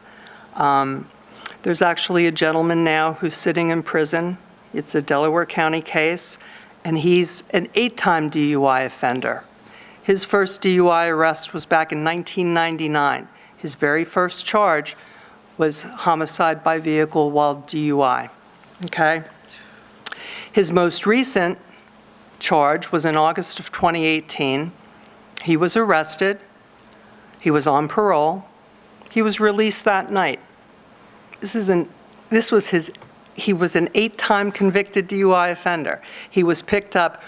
There's actually a gentleman now who's sitting in prison. It's a Delaware County case, and he's an 8-time DUI offender. His first DUI arrest was back in 1999. His very first charge was homicide by vehicle while DUI, okay? His most recent charge was in August of 2018. He was arrested, He was on parole. He was released that night. He was an 8-time convicted DUI offender. He was picked up,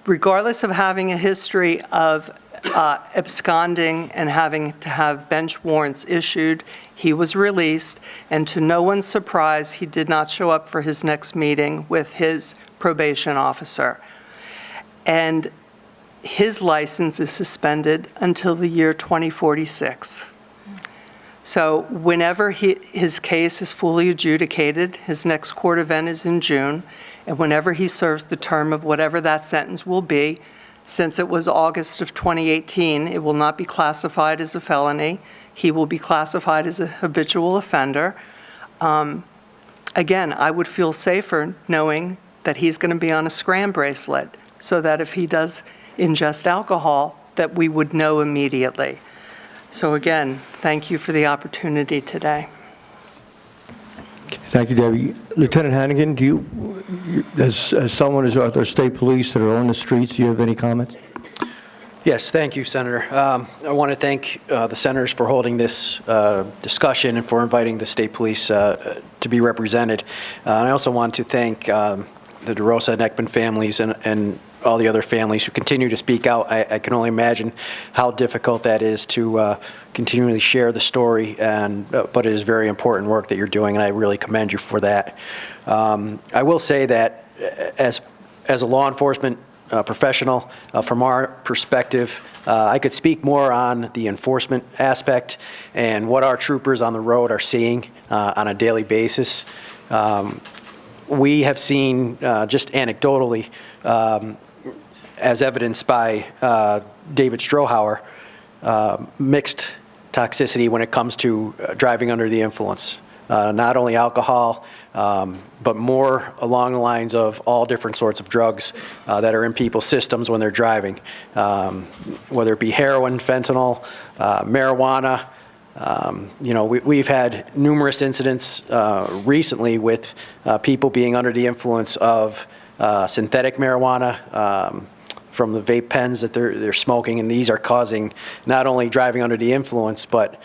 regardless of having a history of absconding and having to have bench warrants issued. He was released, and to no one's surprise, he did not show up for his next meeting with his probation officer. And his license is suspended until the year 2046. So whenever his case is fully adjudicated, his next court event is in June, and whenever he serves the term of whatever that sentence will be, since it was August of 2018, it will not be classified as a felony. He will be classified as a habitual offender. Again, I would feel safer knowing that he's going to be on a scram bracelet, so that if he does ingest alcohol, that we would know immediately. So again, thank you for the opportunity today. Thank you, Debbie. Lieutenant Hannigan, do you, as someone who's at our state police that are on the streets, do you have any comments? Yes, thank you, Senator. I want to thank the senators for holding this discussion and for inviting the state police to be represented. And I also want to thank the DeRosa and Ekman families and all the other families who continue to speak out. I can only imagine how difficult that is to continually share the story, but it is very important work that you're doing, and I really commend you for that. I will say that as a law enforcement professional, from our perspective, I could speak more on the enforcement aspect and what our troopers on the road are seeing on a daily basis. We have seen, just anecdotally, as evidenced by David Strohauer, mixed toxicity when it comes to driving under the influence. Not only alcohol, but more along the lines of all different sorts of drugs that are in people's systems when they're driving, whether it be heroin, fentanyl, marijuana. We've had numerous incidents recently with people being under the influence of synthetic marijuana from the vape pens that they're smoking, and these are causing not only driving under the influence, but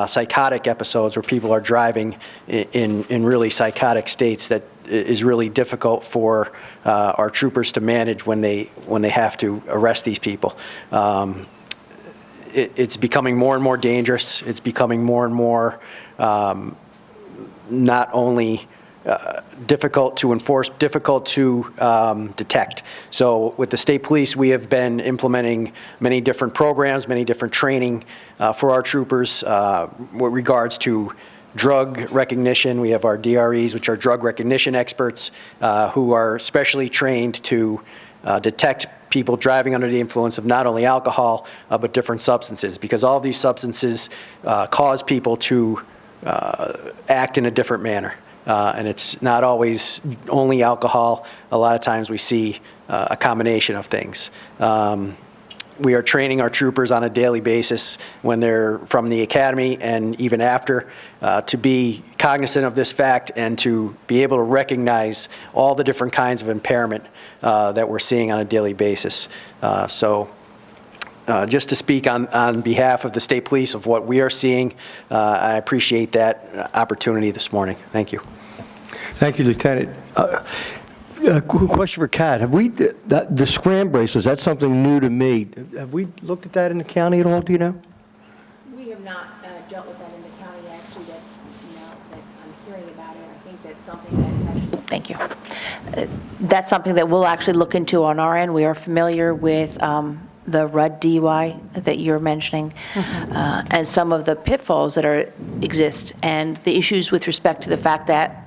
psychotic episodes where people are driving in really psychotic states that is really difficult for our troopers to manage when they have to arrest these people. It's becoming more and more dangerous. It's becoming more and more not only difficult to enforce, difficult to detect. So with the state police, we have been implementing many different programs, many different training for our troopers with regards to drug recognition. We have our DREs, which are drug recognition experts, who are specially trained to detect people driving under the influence of not only alcohol, but different substances, because all of these substances cause people to act in a different manner. And it's not always only alcohol. A lot of times we see a combination of things. We are training our troopers on a daily basis when they're from the academy and even after to be cognizant of this fact and to be able to recognize all the different kinds of impairment that we're seeing on a daily basis. Just to speak on behalf of the state police of what we are seeing, I appreciate that opportunity this morning. Thank you. Thank you, Lieutenant. Question for Kat. Have we, the scram bracelets, that's something new to me. Have we looked at that in the county at all, do you know? We have not dealt with that in the county. Actually, that's, that I'm hearing about it. I think that's something that, thank you. That's something that we'll actually look into on our end. We are familiar with the Rudd DUI that you're mentioning, and some of the pitfalls that exist, and the issues with respect to the fact that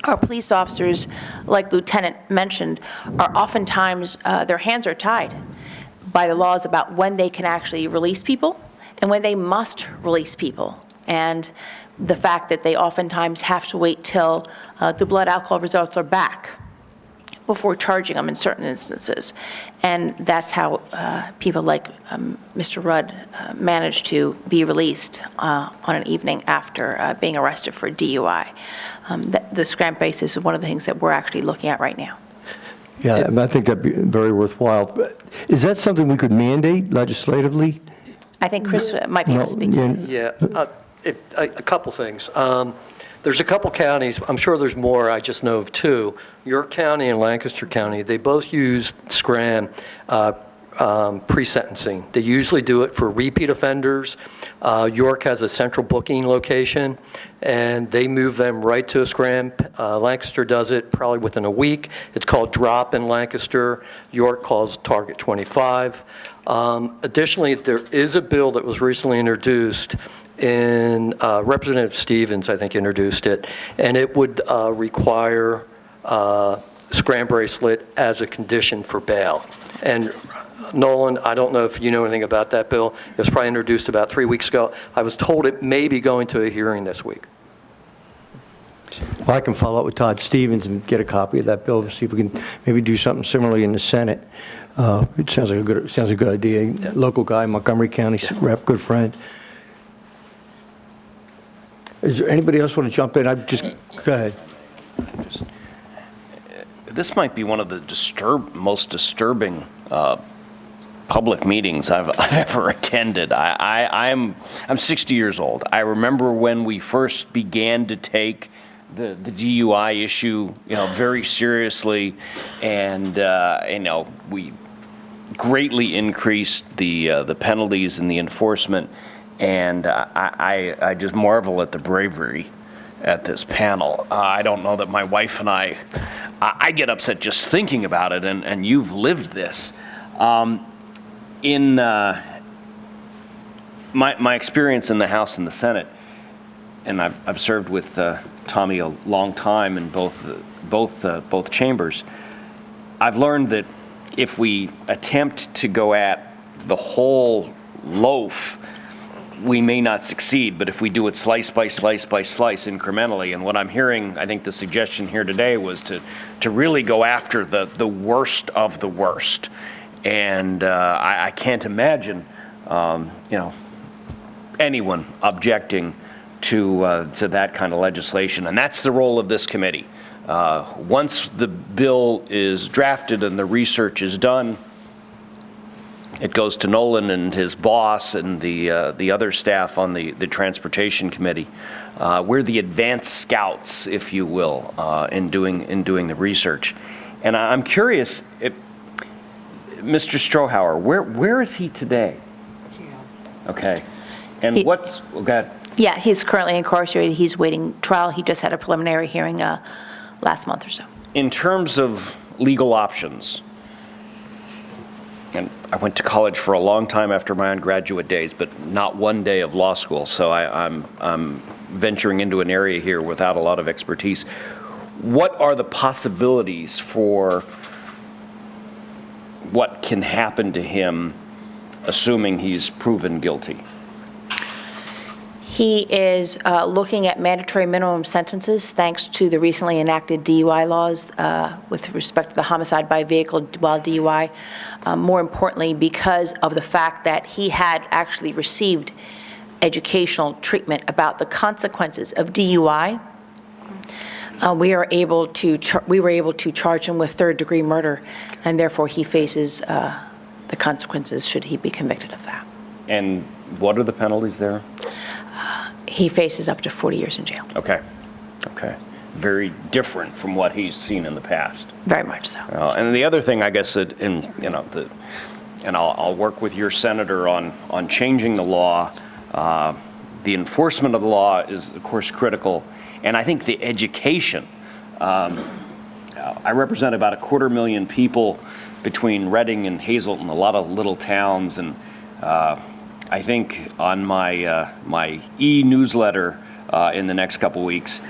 our police officers, like Lieutenant mentioned, are oftentimes, their hands are tied by the laws about when they can actually release people and when they must release people. And the fact that they oftentimes have to wait till the blood alcohol results are back before charging them in certain instances. And that's how people like Mr. Rudd managed to be released on an evening after being arrested for DUI. The scram basis is one of the things that we're actually looking at right now. Yeah, I think that'd be very worthwhile. But is that something we could mandate legislatively? I think Chris might be able to speak to this. Yeah, a couple things. There's a couple counties, I'm sure there's more, I just know of two. York County and Lancaster County, they both use SCRAM pre-sentencing. They usually do it for repeat offenders. York has a central booking location, and they move them right to a SCRAM. Lancaster does it probably within a week. It's called DROP in Lancaster. York calls Target 25. Additionally, there is a bill that was recently introduced in Representative Stevens, I think, introduced it, and it would require SCRAM bracelet as a condition for bail. And Nolan, I don't know if you know anything about that bill. It was probably introduced about 3 weeks ago. I was told it may be going to a hearing this week. Well, I can follow up with Todd Stevens and get a copy of that bill to see if we can maybe do something similarly in the Senate. It sounds like a good idea. Yeah. Local guy, Montgomery County rep, good friend. Is there anybody else want to jump in? Go ahead. This might be one of the most disturbing public meetings I've ever attended. I'm 60 years old. I remember when we first began to take the DUI issue, very seriously, and we greatly increased the penalties and the enforcement. And I just marvel at the bravery at this panel. I don't know that my wife and I get upset just thinking about it, and you've lived this. In my experience in the House and the Senate, and I've served with Tommy a long time in both chambers, I've learned that if we attempt to go at the whole loaf, we may not succeed, but if we do it slice by slice by slice incrementally, and what I'm hearing, I think the suggestion here today was to really go after the worst of the worst. And I can't imagine, anyone objecting to that kind of legislation, and that's the role of this committee. Once the bill is drafted and the research is done, it goes to Nolan and his boss and the other staff on the Transportation Committee. We're the advanced scouts, if you will, in doing the research. And I'm curious, Mr. Strohauer, where is he today? Okay. And go ahead. Yeah, he's currently incarcerated. He's waiting trial. He just had a preliminary hearing last month or so. In terms of legal options, and I went to college for a long time after my undergraduate days, but not one day of law school, so I'm venturing into an area here without a lot of expertise. What are the possibilities for what can happen to him, assuming he's proven guilty? He is looking at mandatory minimum sentences thanks to the recently enacted DUI laws with respect to the homicide by vehicle while DUI. More importantly, because of the fact that he had actually received educational treatment about the consequences of DUI, we were able to charge him with third-degree murder, and therefore he faces the consequences should he be convicted of that. And what are the penalties there? He faces up to 40 years in jail. Okay. Very different from what he's seen in the past. Very much so. And the other thing, I guess, and I'll work with your senator on changing the law. The enforcement of the law is, of course, critical, and I think the education. I represent about 250,000 people between Reading and Hazleton, a lot of little towns, and I think on my e-newsletter in the next couple weeks,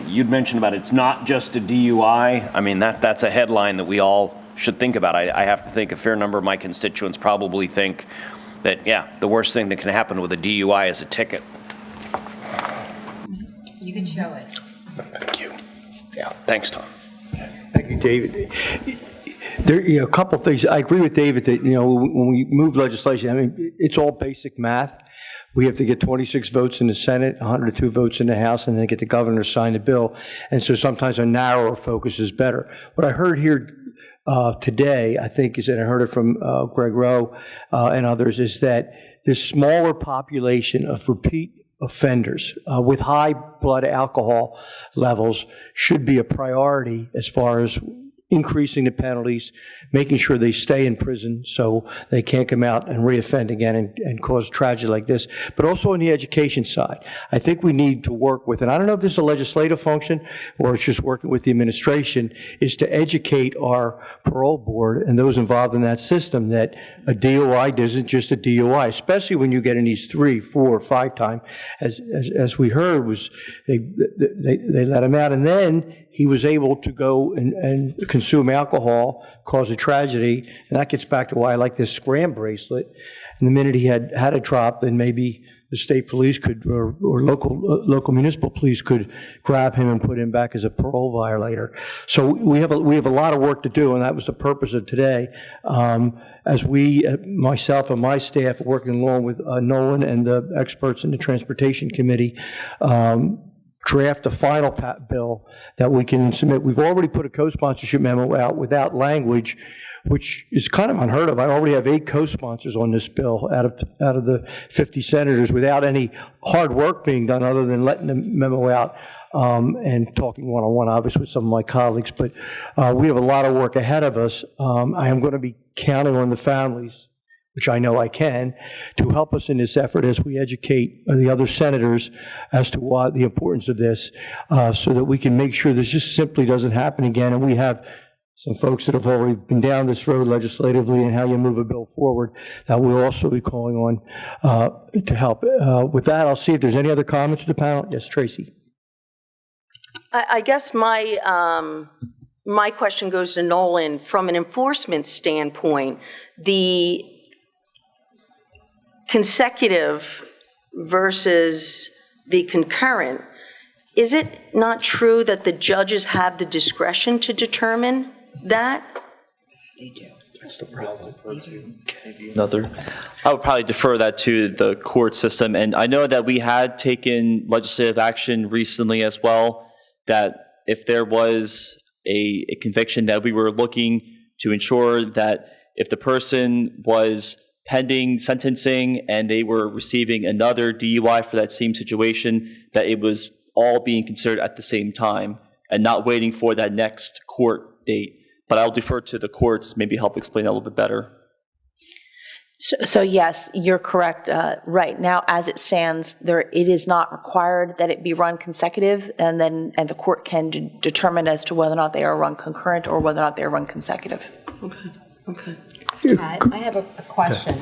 you'd mentioned about it's not just a DUI. I mean, that's a headline that we all should think about. I have to think a fair number of my constituents probably think that, yeah, the worst thing that can happen with a DUI is a ticket. You can show it. Thank you. Yeah, thanks, Tom. Thank you, David. There, a couple things. I agree with David that, when we move legislation, I mean, it's all basic math. We have to get 26 votes in the Senate, 102 votes in the House, and then get the governor to sign the bill. And so sometimes a narrower focus is better. What I heard here today, I think, is that I heard it from Greg Rowe and others, is that this smaller population of repeat offenders with high blood alcohol levels should be a priority as far as increasing the penalties, making sure they stay in prison so they can't come out and reoffend again and cause tragedy like this, but also on the education side. I think we need to work with, and I don't know if this is a legislative function or it's just working with the administration, is to educate our parole board and those involved in that system that a DUI isn't just a DUI, especially when you get in these 3, 4, 5 time, as we heard, was they let him out, and then he was able to go and consume alcohol, cause a tragedy, and that gets back to why I like this scram bracelet. And the minute he had a drop, then maybe the state police could, or local municipal police could grab him and put him back as a parole violator. So we have a lot of work to do, and that was the purpose of today. As myself and my staff, working along with Nolan and the experts in the Transportation Committee, draft a final bill that we can submit. We've already put a co-sponsorship memo out without language, which is kind of unheard of. I already have 8 co-sponsors on this bill out of the 50 senators without any hard work being done other than letting the memo out and talking one-on-one, obviously, with some of my colleagues. But we have a lot of work ahead of us. I am going to be counting on the families, which I know I can, to help us in this effort as we educate the other senators as to the importance of this, so that we can make sure this just simply doesn't happen again. And we have some folks that have already been down this road legislatively and how you move a bill forward that we'll also be calling on to help. With that, I'll see if there's any other comments to the panel. Yes, Tracy. I guess my question goes to Nolan. From an enforcement standpoint, the consecutive versus the concurrent, is it not true that the judges have the discretion to determine that? They do. That's the problem. I would probably defer that to the court system. And I know that we had taken legislative action recently as well, that if there was a conviction, that we were looking to ensure that if the person was pending sentencing and they were receiving another DUI for that same situation, that it was all being considered at the same time and not waiting for that next court date. But I'll defer to the courts, maybe help explain that a little bit better. So yes, you're correct. Right now, as it stands, it is not required that it be run consecutive, and the court can determine as to whether or not they are run concurrent or whether or not they are run consecutive. Okay. I have a question.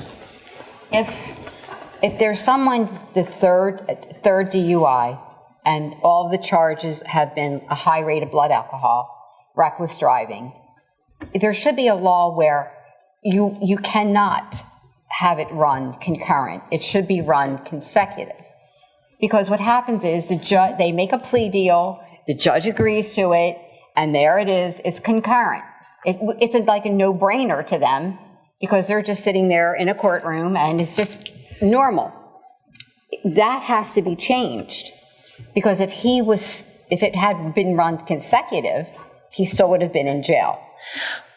If there's someone, the third DUI, and all the charges have been a high rate of blood alcohol, reckless driving, there should be a law where you cannot have it run concurrent. It should be run consecutive. Because what happens is they make a plea deal, the judge agrees to it, and there it is, it's concurrent. It's like a no-brainer to them because they're just sitting there in a courtroom and it's just normal. That has to be changed because if it had been run consecutive, he still would have been in jail.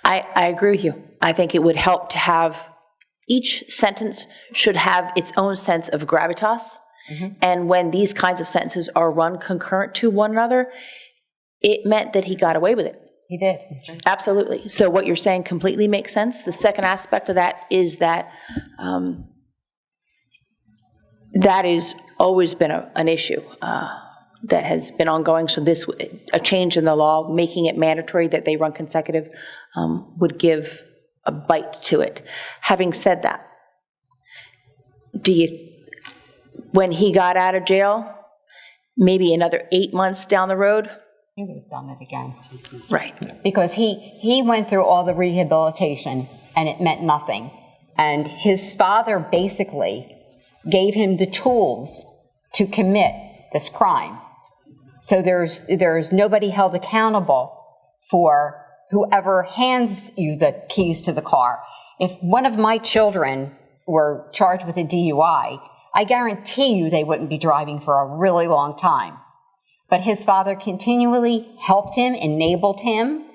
I agree with you. I think it would help to have each sentence should have its own sense of gravitas. Mm-hmm. And when these kinds of sentences are run concurrent to one another, it meant that he got away with it. He did. Absolutely. So what you're saying completely makes sense. The second aspect of that is that that has always been an issue that has been ongoing. So a change in the law, making it mandatory that they run consecutive, would give a bite to it. Having said that, when he got out of jail, maybe another 8 months down the road, he would have done it again. Right. Because he went through all the rehabilitation and it meant nothing. And his father basically gave him the tools to commit this crime. So there's nobody held accountable for whoever hands you the keys to the car. If one of my children were charged with a DUI, I guarantee you they wouldn't be driving for a really long time. But his father continually helped him, enabled him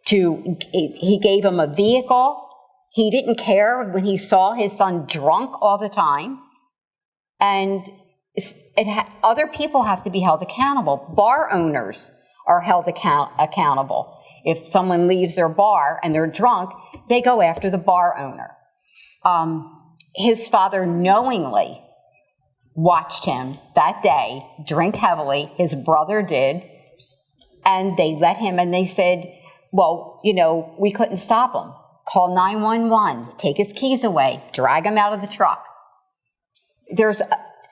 he gave him a vehicle He didn't care when he saw his son drunk all the time. And other people have to be held accountable. Bar owners are held accountable. If someone leaves their bar and they're drunk, they go after the bar owner. His father knowingly watched him that day drink heavily. His brother did. And they let him, and they said, well, you know, we couldn't stop him. Call 911, take his keys away, drag him out of the truck. There's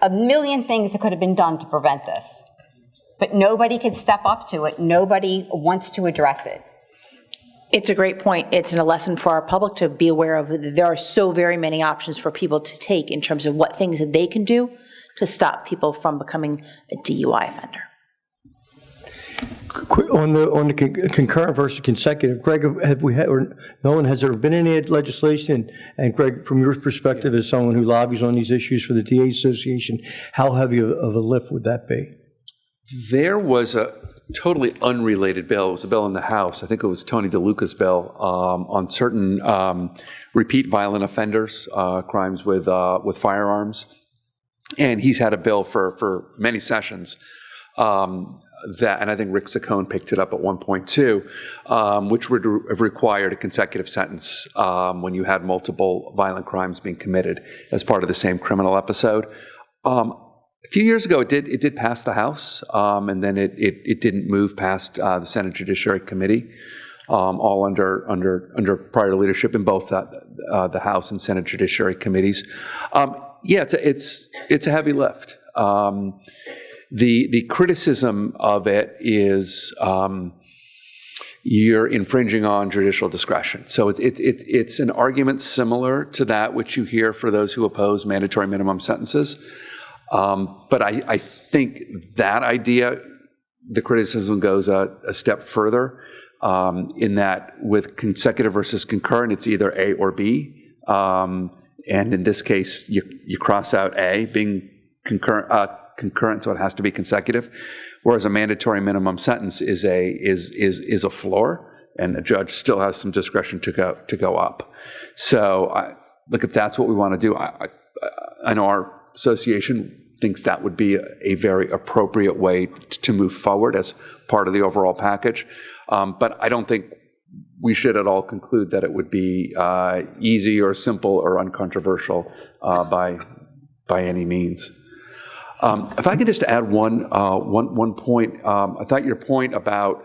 a million things that could have been done to prevent this. But nobody can step up to it. Nobody wants to address it. It's a great point. It's a lesson for our public to be aware of. There are so very many options for people to take in terms of what things that they can do to stop people from becoming a DUI offender. On the concurrent versus consecutive, Greg, have we had, or Mullen, has there been any legislation? And Greg, from your perspective as someone who lobbies on these issues for the DA Association, how heavy of a lift would that be? There was a totally unrelated bill. It was a bill in the House. I think it was Tony DeLuca's bill on certain repeat violent offenders, crimes with firearms. And he's had a bill for many sessions. And I think Rick Saccone picked it up at one point too, which would have required a consecutive sentence when you had multiple violent crimes being committed as part of the same criminal episode. A few years ago, it did pass the House, and then it didn't move past the Senate Judiciary Committee, all under prior leadership in both the House and Senate Judiciary Committees. Yeah, it's a heavy lift. The criticism of it is you're infringing on judicial discretion. So it's an argument similar to that which you hear for those who oppose mandatory minimum sentences. But I think that idea, the criticism goes a step further in that with consecutive versus concurrent, it's either A or B. And in this case, you cross out A being concurrent, so it has to be consecutive. Whereas a mandatory minimum sentence is a floor, and a judge still has some discretion to go up. So, look, if that's what we want to do, I know our association thinks that would be a very appropriate way to move forward as part of the overall package. But I don't think we should at all conclude that it would be easy or simple or uncontroversial by any means. If I could just add one point, I thought your point about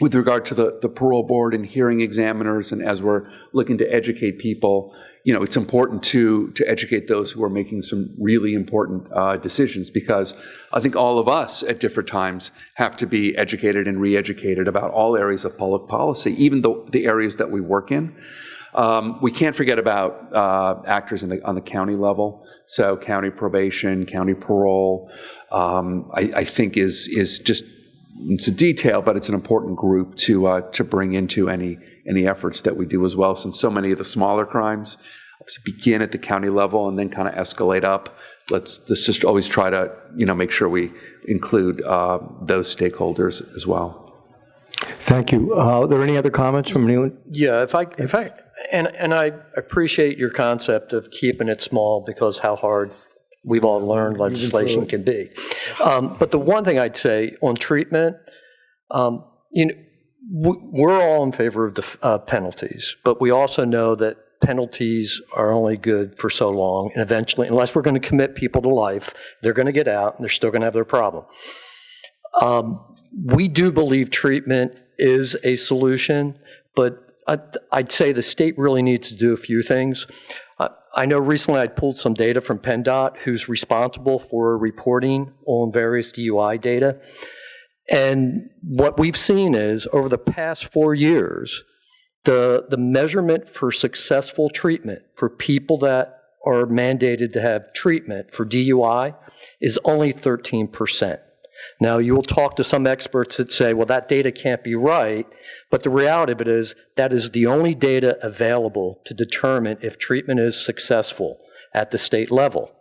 with regard to the parole board and hearing examiners, and as we're looking to educate people, it's important to educate those who are making some really important decisions, because I think all of us at different times have to be educated and re-educated about all areas of public policy, even the areas that we work in. We can't forget about actors on the county level. So county probation, county parole, I think is just, it's a detail, but it's an important group to bring into any efforts that we do as well, since so many of the smaller crimes begin at the county level and then kind of escalate up. Let's just always try to make sure we include those stakeholders as well. Thank you. Are there any other comments from anyone? Yeah, if I and I appreciate your concept of keeping it small, because how hard we've all learned legislation can be. But the one thing I'd say on treatment, we're all in favor of the penalties, but we also know that penalties are only good for so long, and eventually, unless we're going to commit people to life, they're going to get out and they're still going to have their problem. We do believe treatment is a solution, but I'd say the state really needs to do a few things. I know recently I pulled some data from PennDOT, who's responsible for reporting on various DUI data. And what we've seen is, over the past 4 years, the measurement for successful treatment for people that are mandated to have treatment for DUI is only 13%. Now, you will talk to some experts that say, well, that data can't be right, but the reality of it is that is the only data available to determine if treatment is successful at the state level.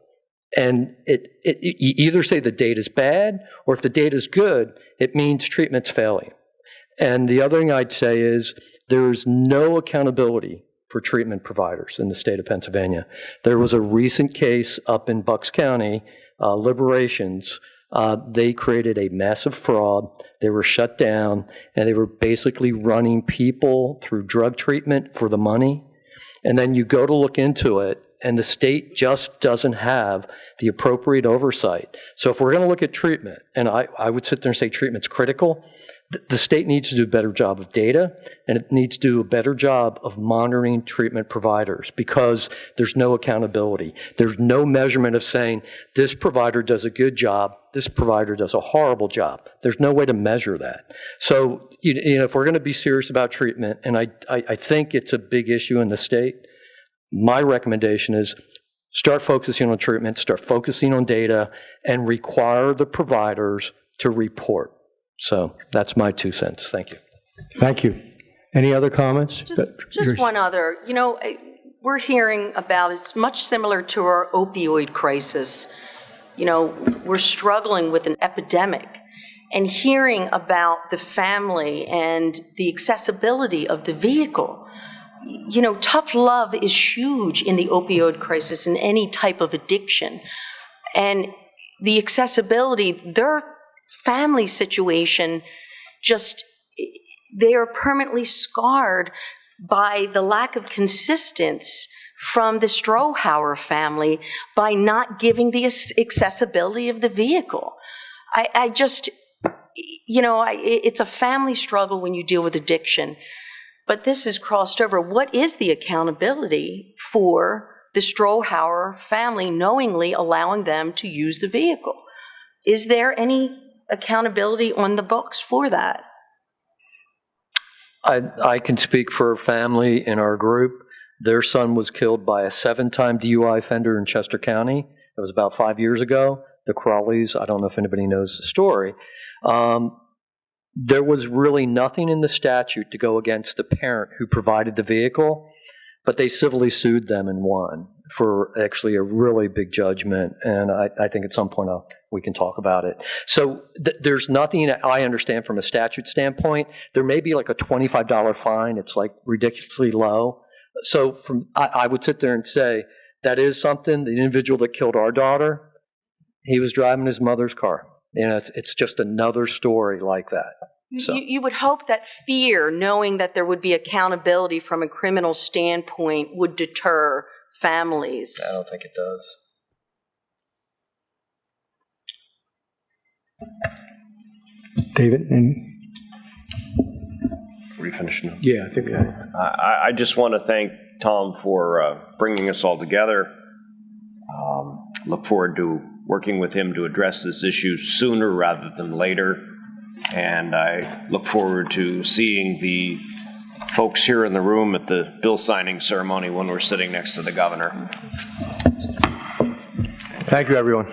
And you either say the data is bad, or if the data is good, it means treatment's failing. And the other thing I'd say is there is no accountability for treatment providers in the state of Pennsylvania. There was a recent case up in Bucks County, Liberations. They created a massive fraud. They were shut down, and they were basically running people through drug treatment for the money. And then you go to look into it, and the state just doesn't have the appropriate oversight. So if we're going to look at treatment, and I would sit there and say treatment's critical, the state needs to do a better job of data, and it needs to do a better job of monitoring treatment providers, because there's no accountability. There's no measurement of saying this provider does a good job, this provider does a horrible job. There's no way to measure that. So if we're going to be serious about treatment, and I think it's a big issue in the state, my recommendation is start focusing on treatment, start focusing on data, and require the providers to report. So that's my 2 cents. Thank you. Thank you. Any other comments? Just one other. We're hearing about, it's much similar to our opioid crisis. We're struggling with an epidemic, and hearing about the family and the accessibility of the vehicle. Tough love is huge in the opioid crisis in any type of addiction. And the accessibility, their family situation, they are permanently scarred by the lack of consistency from the Strohauer family by not giving the accessibility of the vehicle. It's a family struggle when you deal with addiction, but this is crossed over. What is the accountability for the Strohauer family knowingly allowing them to use the vehicle? Is there any accountability on the books for that? I can speak for a family in our group. Their son was killed by a 7-time DUI offender in Chester County. It was about 5 years ago. The Crawleys, I don't know if anybody knows the story. There was really nothing in the statute to go against the parent who provided the vehicle, but they civilly sued them and won for actually a really big judgment, and I think at some point we can talk about it. So there's nothing I understand from a statute standpoint. There may be like a $25 fine. It's like ridiculously low. So I would sit there and say, that is something. The individual that killed our daughter, he was driving his mother's car. It's just another story like that. So. You would hope that fear, knowing that there would be accountability from a criminal standpoint, would deter families. I don't think it does. David? Are we finished now? Yeah, I think we are. I just want to thank Tom for bringing us all together. Look forward to working with him to address this issue sooner rather than later. And I look forward to seeing the folks here in the room at the bill signing ceremony when we're sitting next to the governor. Thank you, everyone.